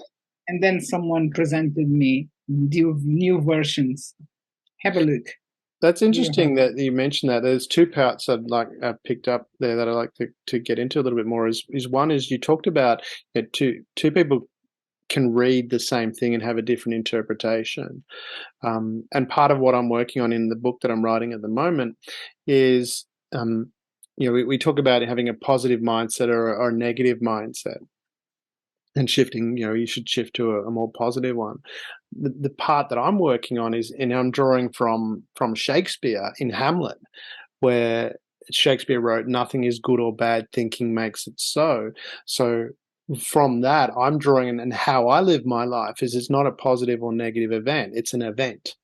and then someone presented me new versions. Have a look. That's interesting that you mentioned that. There's two parts I've picked up there that I like to get into a little bit more. Is one is you talked about two people can read the same thing and have a different interpretation. And part of what I'm working on in the book that I'm writing at the moment is, we talk about having a positive mindset or a negative mindset. And shifting, you should shift to a more positive one. The part that I'm working on is, and I'm drawing from Shakespeare in Hamlet, where Shakespeare wrote, "Nothing is good or bad, thinking makes it so." So from that, I'm drawing, and how I live my life is it's not a positive or negative event, it's an event.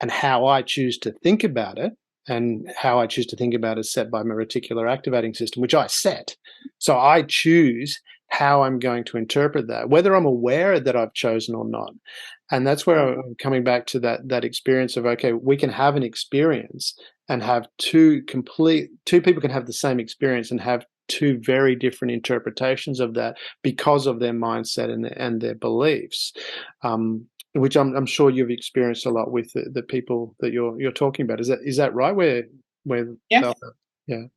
And how I choose to think about it, and how I choose to think about it is set by my reticular activating system, which I set. So I choose how I'm going to interpret that, whether I'm aware that I've chosen or not. And that's where I'm coming back to that experience of, okay, we can have an experience and have two people can have the same experience and have two very different interpretations of that because of their mindset and their beliefs, which I'm sure you've experienced a lot with the people that you're talking about. Is that right? Where yes. Yes.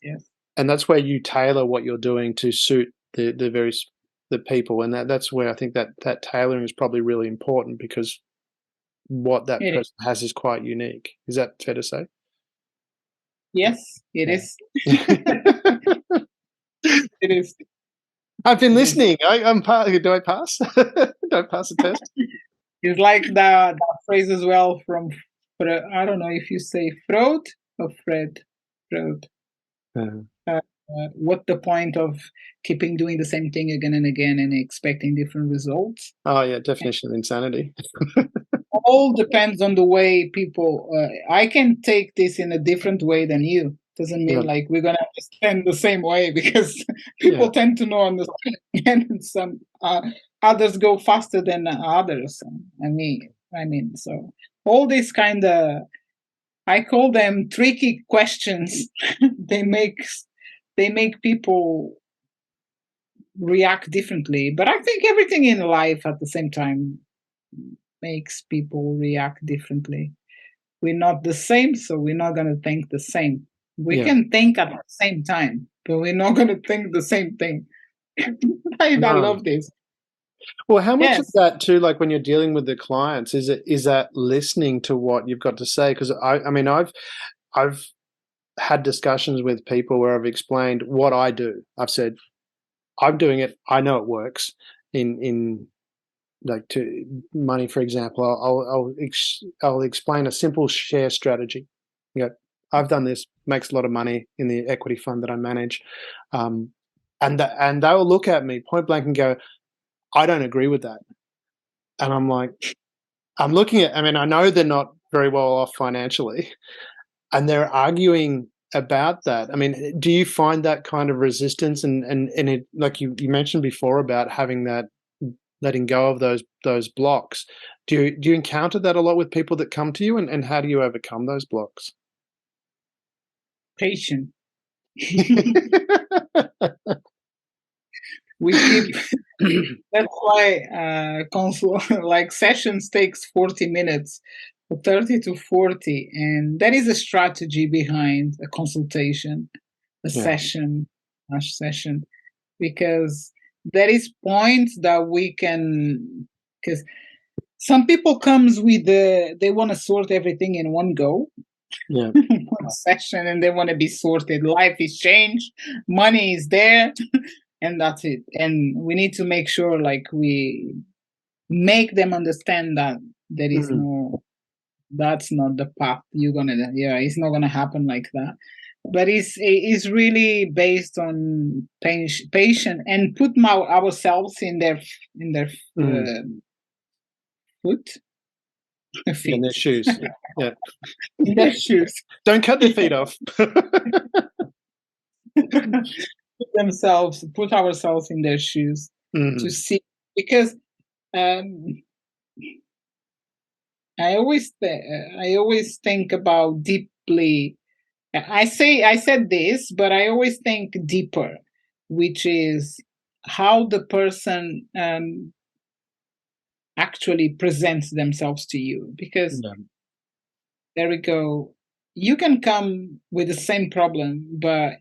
Yes. And that's where you tailor what you're doing to suit the people, and that's where I think that tailoring is probably really important, because what that person has is quite unique. Is that fair to say? Yes, it is. It is. I've been listening. I'm part. Do I pass? Do I pass the test? It's like that phrase as well from, I don't know if you say Freud or Fred. Freud. What the point of keeping doing the same thing again and again and expecting different results? Oh yeah, definition of insanity. All depends on the way people. I can take this in a different way than you. Doesn't mean like we're gonna understand the same way, because people tend to know understand, and some others go faster than others. I mean, so all these kind of, I call them tricky questions. they make people react differently. But I think everything in life at the same time makes people react differently. We're not the same, so we're not going to think the same. We can think at the same time, but we're not going to think the same thing. I love this. Well, how much of Yes. that too, like when you're dealing with the clients, is that listening to what you've got to say? Because I mean, I've had discussions with people where I've explained what I do. I've said, I'm doing it. I know it works in like to money, for example. I'll explain a simple share strategy. You know, I've done this, makes a lot of money in the equity fund that I manage, and they will look at me point blank and go, I don't agree with that. And I'm like, I'm looking at. I mean, I know they're not very well off financially, and they're arguing about that. I mean, do you find that kind of resistance and it, like you mentioned before about having that, letting go of those blocks? Do you encounter that a lot with people that come to you, and how do you overcome those blocks? Patient. We keep. That's why like sessions takes 40 minutes, 30 to 40, and that is a strategy behind a consultation, a Yeah, session, because there is points that we can, because some people comes with they want to sort everything in one go, yeah, one session, and they want to be sorted. Life is changed, money is there, and that's it. And we need to make sure like we make them understand that there is mm, no, that's not the path you're gonna, yeah, it's not gonna happen like that. But it's really based on patient and put ourselves in their mm. uh, foot Yeah, in feet their shoes. Yeah, in their shoes. don't cut their feet off. Put ourselves in their shoes to Mm, see, because um, I always think about deeply. I said this, but I always think deeper, which is how the person actually presents themselves to you. Because yeah, there we go. You can come with the same problem, but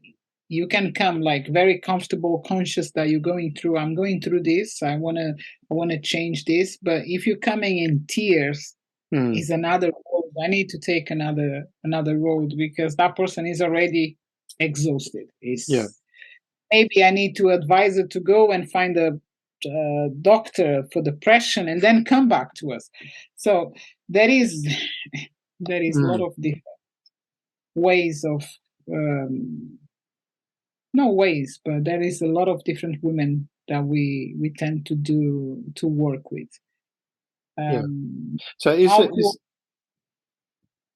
you can come like very comfortable, conscious that you're going through. I'm going through this. I wanna change this. But if you're coming in tears, mm, is another road. I need to take another road because that person is already exhausted. yeah, Is maybe I need to advise her to go and find a doctor for depression and then come back to us. So there is there is a lot mm, of different ways of um, no ways, but there is a lot of different women that we tend to work with. yeah. Um, So is how it to, is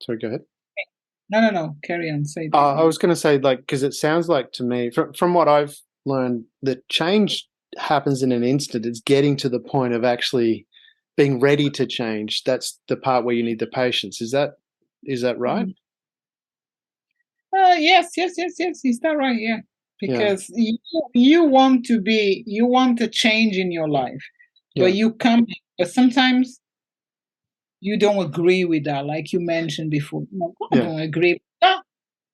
sorry, go ahead. no, carry on, say that. I was going to say, like, because it sounds like to me, from what I've learned, that change happens in an instant. It's getting to the point of actually being ready to change. That's the part where you need the patience. Is that right? Mhm. Yes. Is that right? Yeah, Yeah, because you want a change in your life, yeah, but you come, but sometimes you don't agree with that, like you mentioned before. No, I yeah, don't agree.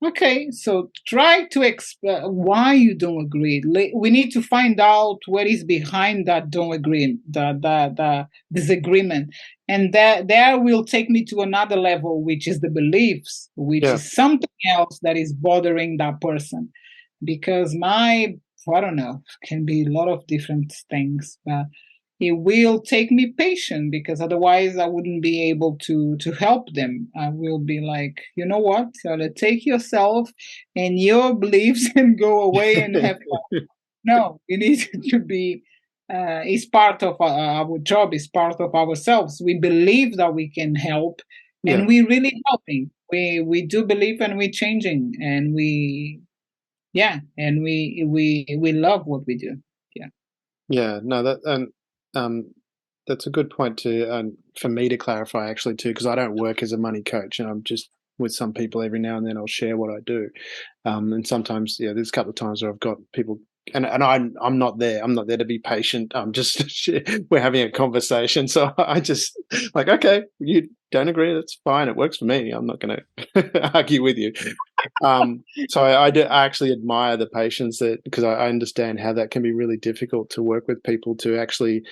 Okay, so try to explain why you don't agree. We need to find out what is behind that don't agree, the disagreement, and that there will take me to another level, which is the beliefs, which yeah, is something else that is bothering that person, because I don't know, can be a lot of different things, but it will take me patience because otherwise I wouldn't be able to help them. I will be like, you know what? Take yourself and your beliefs and go away and have fun. No, we need to be. It's part of our job. It's part of ourselves. We believe that we can help, yeah, and we really helping. We do believe, and we're changing, and we love what we do. Yeah. yeah. No, um, that's a good point to for me to clarify actually too, because I don't work as a money coach, and I'm just with some people every now and then. I'll share what I do, and sometimes, yeah, there's a couple of times where I've got people, and I'm not there. I'm not there to be patient. I'm just we're having a conversation, so I just like, okay, you don't agree, that's fine. It works for me. I'm not going to argue with you. So I actually admire the patience that, because I understand how that can be really difficult to work with people to actually,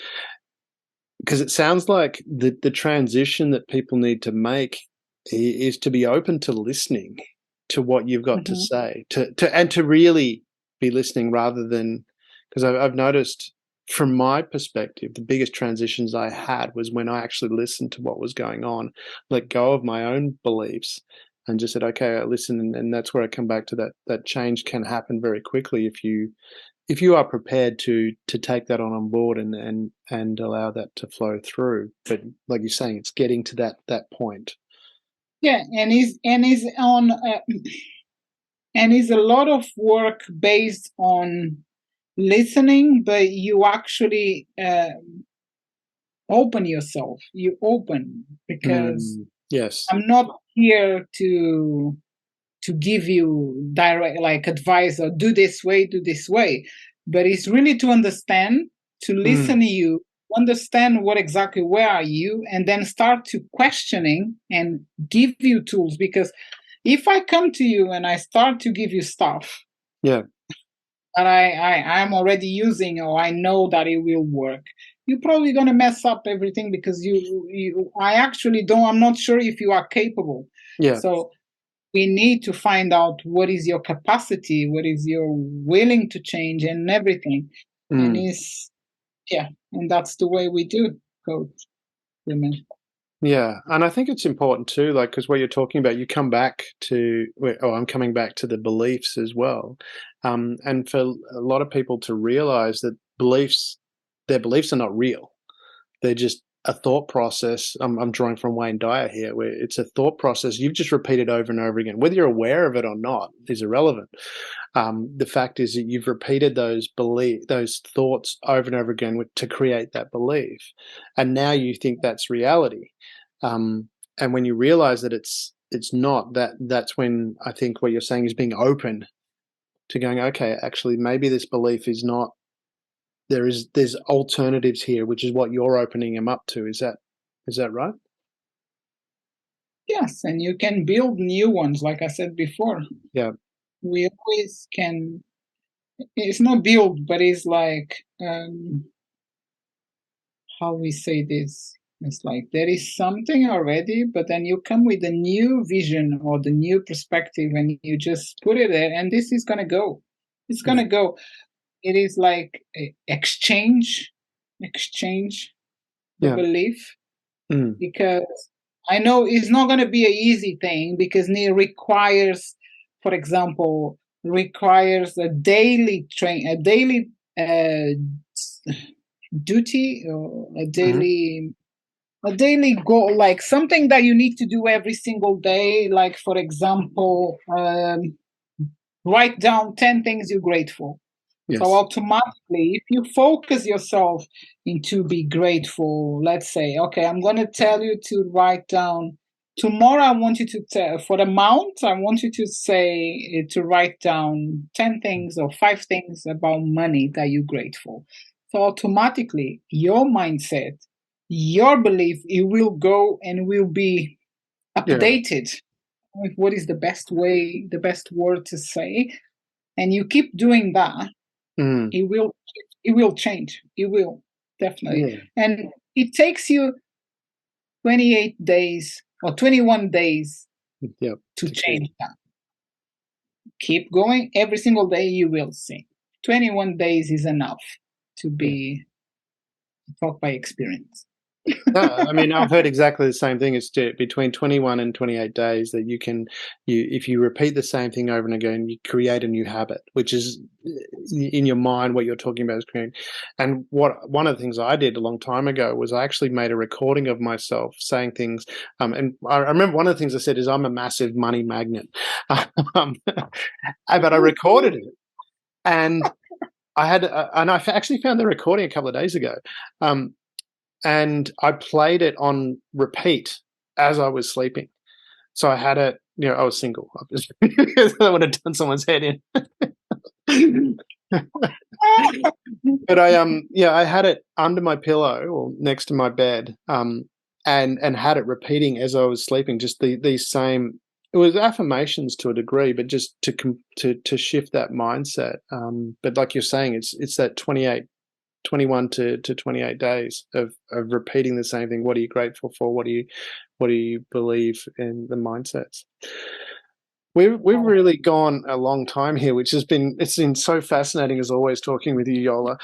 because it sounds like the transition that people need to make is to be open to listening to what you've got to Mhm. say, to really be listening rather than, because I've noticed from my perspective, the biggest transitions I had was when I actually listened to what was going on, let go of my own beliefs, and just said, okay, I listen, and that's where I come back to that change can happen very quickly if you are prepared to take that on board and allow that to flow through. But like you're saying, it's getting to that point. Yeah, and is a lot of work based on listening, but you actually open yourself. You open, because Yes. I'm not here to give you direct like advice or do this way, but it's really to understand, to listen Mm. to you, understand what exactly where are you, and then start to questioning and give you tools. Because if I come to you and I start to give you stuff Yeah. that I'm already using, or I know that it will work, you're probably gonna mess up everything, because I actually don't, I'm not sure if you are capable. Yeah. So we need to find out what is your capacity, what is your willing to change and everything. And Mm. is yeah, and that's the way we do coach women. Yeah, and I think it's important too, like, because what you're talking about, you come back to, I'm coming back to the beliefs as well, and for a lot of people to realize that their beliefs are not real. They're just a thought process. I'm drawing from Wayne Dyer here, where it's a thought process you've just repeated over and over again. Whether you're aware of it or not is irrelevant. The fact is that you've repeated those thoughts over and over again to create that belief, and now you think that's reality. Um, and when you realize that it's not, that's when I think what you're saying is being open to going, okay, actually, maybe this belief is not. There's alternatives here, which is what you're opening them up to. Is that right? Yes, and you can build new ones, like I said before. Yeah. We always can. It's not build, but it's like how we say this. It's like there is something already, but then you come with a new vision or the new perspective, and you just put it there, and this is gonna go. It's Yeah. gonna go. It is like exchange the Yeah. belief, Mm. because I know it's not going to be an easy thing, because it requires, for example, requires a daily duty, or Mhm. a daily goal, like something that you need to do every single day. Like, for example, write down 10 things you're grateful. So Yes. automatically, if you focus yourself into be grateful, let's say, okay, I'm going to tell you to write down tomorrow. I want you to tell for the amount. I want you to say to write down 10 things or 5 things about money that you're grateful. So automatically, your mindset, your belief, it will go and will be Yeah. updated with what is the best way, the best word to say. And you keep doing that, Mm. it will it will change. It will definitely. Yeah. And it takes you 28 days or 21 days Yep. to To change. change that. Keep going every single day, you will see. 21 days is enough to Yeah. be talk by experience. No, I mean, I've heard exactly the same thing. It's between 21 and 28 days that if you repeat the same thing over and again, you create a new habit, which is in your mind what you're talking about is creating. And one of the things I did a long time ago was I actually made a recording of myself saying things. And I remember one of the things I said is I'm a massive money magnet, but I recorded it, and and I actually found the recording a couple of days ago. And I played it on repeat as I was sleeping. So I had it, I was single, obviously, because I would have done someone's head in. But I had it under my pillow or next to my bed, and had it repeating as I was sleeping, just these same. it was affirmations to a degree, but just to shift that mindset. But like you're saying, it's that 21 to 28 days of repeating the same thing. What are you grateful for? What do you believe in the mindsets? We've really gone a long time here, which it's been so fascinating as always talking with you, Yola.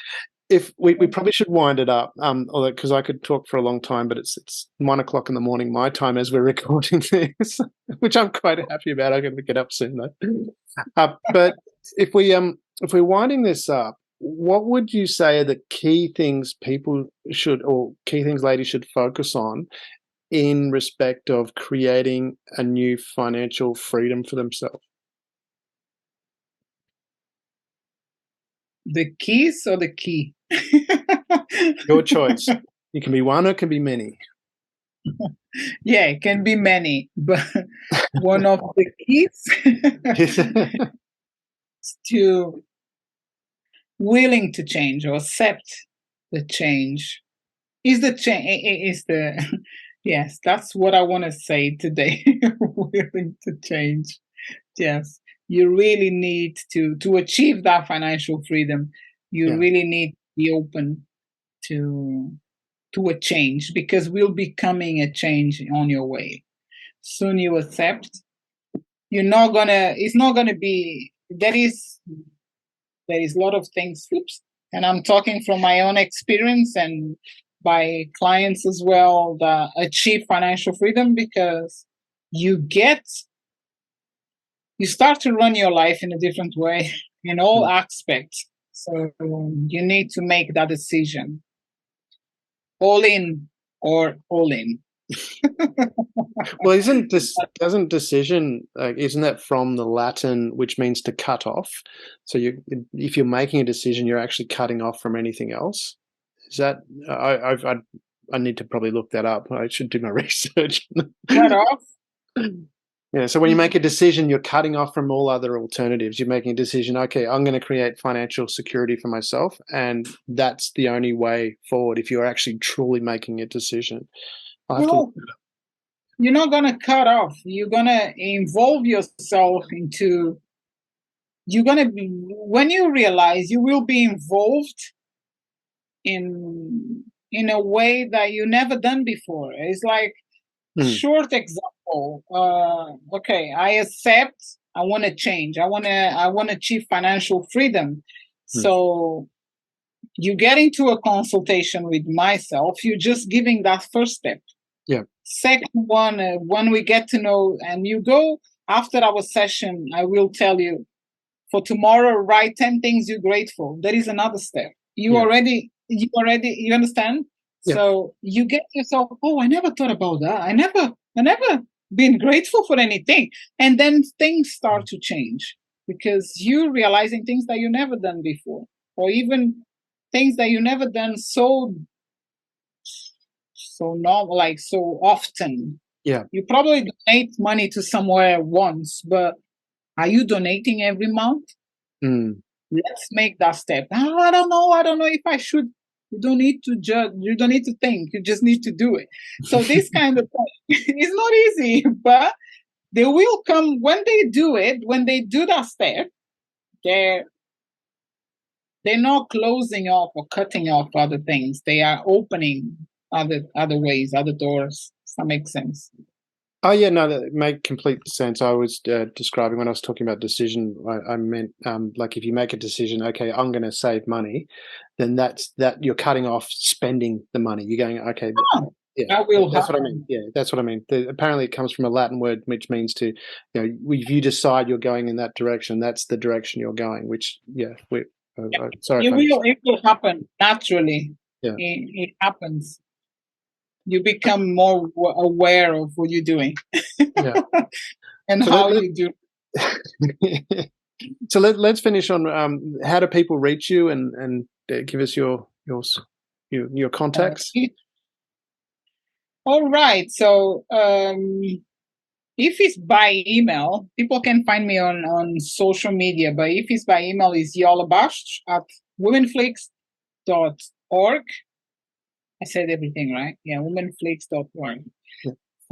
If we probably should wind it up, although because I could talk for a long time, but it's 1 o'clock in the morning my time as we're recording this, which I'm quite happy about. I'm going to get up soon though. But if we're winding this up, what would you say are the key things people should, or key things ladies should focus on in respect of creating a new financial freedom for themselves? The keys or the key? Your choice. It can be one or it can be many. Yeah, it can be many, but one of the keys is to willing to change or accept the change. Yes, that's what I want to say today. Willing to change. Yes. You really need to achieve that financial freedom. You really need to be open to a change, because we'll be coming a change on your way. Soon you accept. It's not gonna be, there is a lot of things flips. And I'm talking from my own experience and by clients as well that achieve financial freedom, because you start to run your life in a different way in all aspects. So you need to make that decision. All in or all in. Well, isn't decision, isn't that from the Latin, which means to cut off? So if you're making a decision, you're actually cutting off from anything else. Is that, I need to probably look that up. I should do my research. Cut off? Yeah, so when you make a decision, you're cutting off from all other alternatives. You're making a decision, okay, I'm going to create financial security for myself, and that's the only way forward if you're actually truly making a decision. You're not going to cut off. You're going to involve yourself into, when you realize you will be involved in a way that you never done before. It's like, short example. Okay, I accept. I want to change. I want to achieve financial freedom. So you get into a consultation with myself. You're just giving that first step. Yeah. Second one, when we get to know, and you go after our session, I will tell you, for tomorrow, write 10 things you're grateful. There is another step. You understand? Yeah. So you get yourself, oh, I never thought about that. I never been grateful for anything. And then things start to change, because you're realizing things that you never done before, or even things that you never done so normal, like so often. Yeah. You probably donate money to somewhere once, but are you donating every month? Let's make that step. Oh, I don't know if I should. You don't need to judge. You don't need to think. You just need to do it. So this kind of thing is not easy, but they will come when they do it. When they do that step, they're not closing off or cutting off other things. They are opening other ways, other doors. Does that make sense? Oh yeah, no, that made complete sense. I was describing, when I was talking about decision, I meant like if you make a decision, okay, I'm going to save money, then that you're cutting off spending the money. You're going, okay, that will that's happen. what I mean. Yeah, that's what I mean. Apparently, it comes from a Latin word which means to, if you decide you're going in that direction, that's the direction you're going. Which, sorry, it will happen naturally. Yeah, it happens. You become more aware of what you're doing, and so how you do. So let's finish on how do people reach you, and give us your contacts. All right. So if it's by email, people can find me on social media. But if it's by email, it's yolabash@womenflix.org. I said everything right. Yeah, womenflix.org.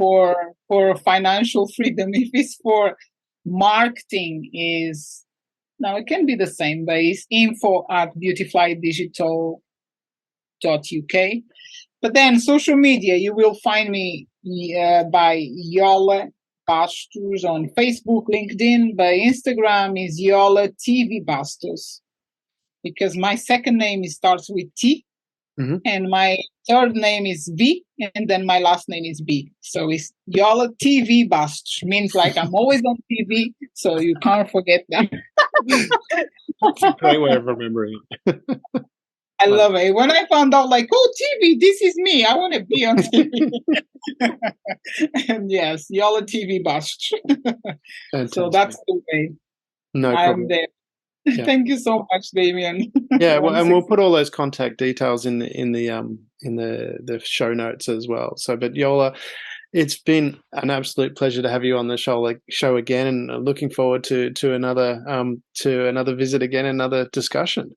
for financial freedom. If it's for marketing, is now it can be the same, but it's info@beautiflydigital.uk. But then social media, you will find me by Yola Bastos on Facebook, LinkedIn. But Instagram is Yola TV Bastos, because my second name starts with T, and my third name is V, and then my last name is B. So it's Yola TV Bastos. Means like I'm always on TV, so you can't forget that. That's a great way of remembering it. I love it. When I found out, like, oh, TV, this is me. I want to be on TV. And yes, Yola TV Bastos. So that's the way. No problem. I'm there. Yeah. Thank you so much, Damien. Yeah, well, and we'll put all those contact details in the show notes as well. So, but Yola, it's been an absolute pleasure to have you on the show again, and looking forward to another visit again, another discussion.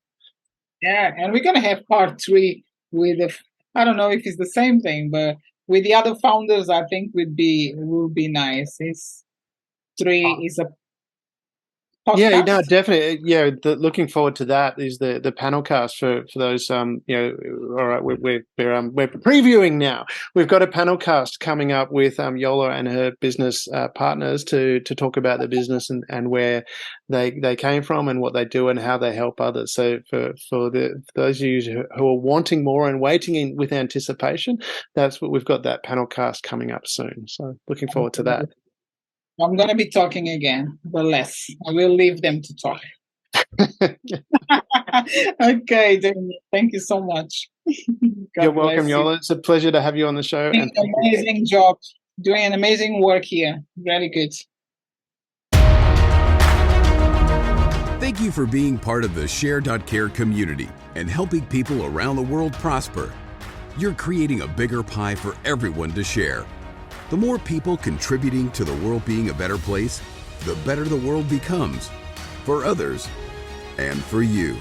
Yeah, and we're gonna have part 3 with I don't know if it's the same thing, but with the other founders, I think will be nice. It's 3 is a podcast. Yeah, no, definitely. Yeah, looking forward to that. Is the panel cast for those. All right, we're previewing now. We've got a panel cast coming up with Yola and her business partners to talk about the business and where they came from and what they do and how they help others. So for those of you who are wanting more and waiting with anticipation, that's what we've got, that panel cast coming up soon. So looking forward to that. I'm going to be talking again, but less. I will leave them to talk. Okay, Damien, thank you so much. You're welcome, Yola. It's a pleasure to have you on the show. Doing an amazing job. Doing an amazing work here. Very good. Thank you for being part of the SHAIR.care community and helping people around the world prosper. You're creating a bigger pie for everyone to share. The more people contributing to the world being a better place, the better the world becomes, for others and for you.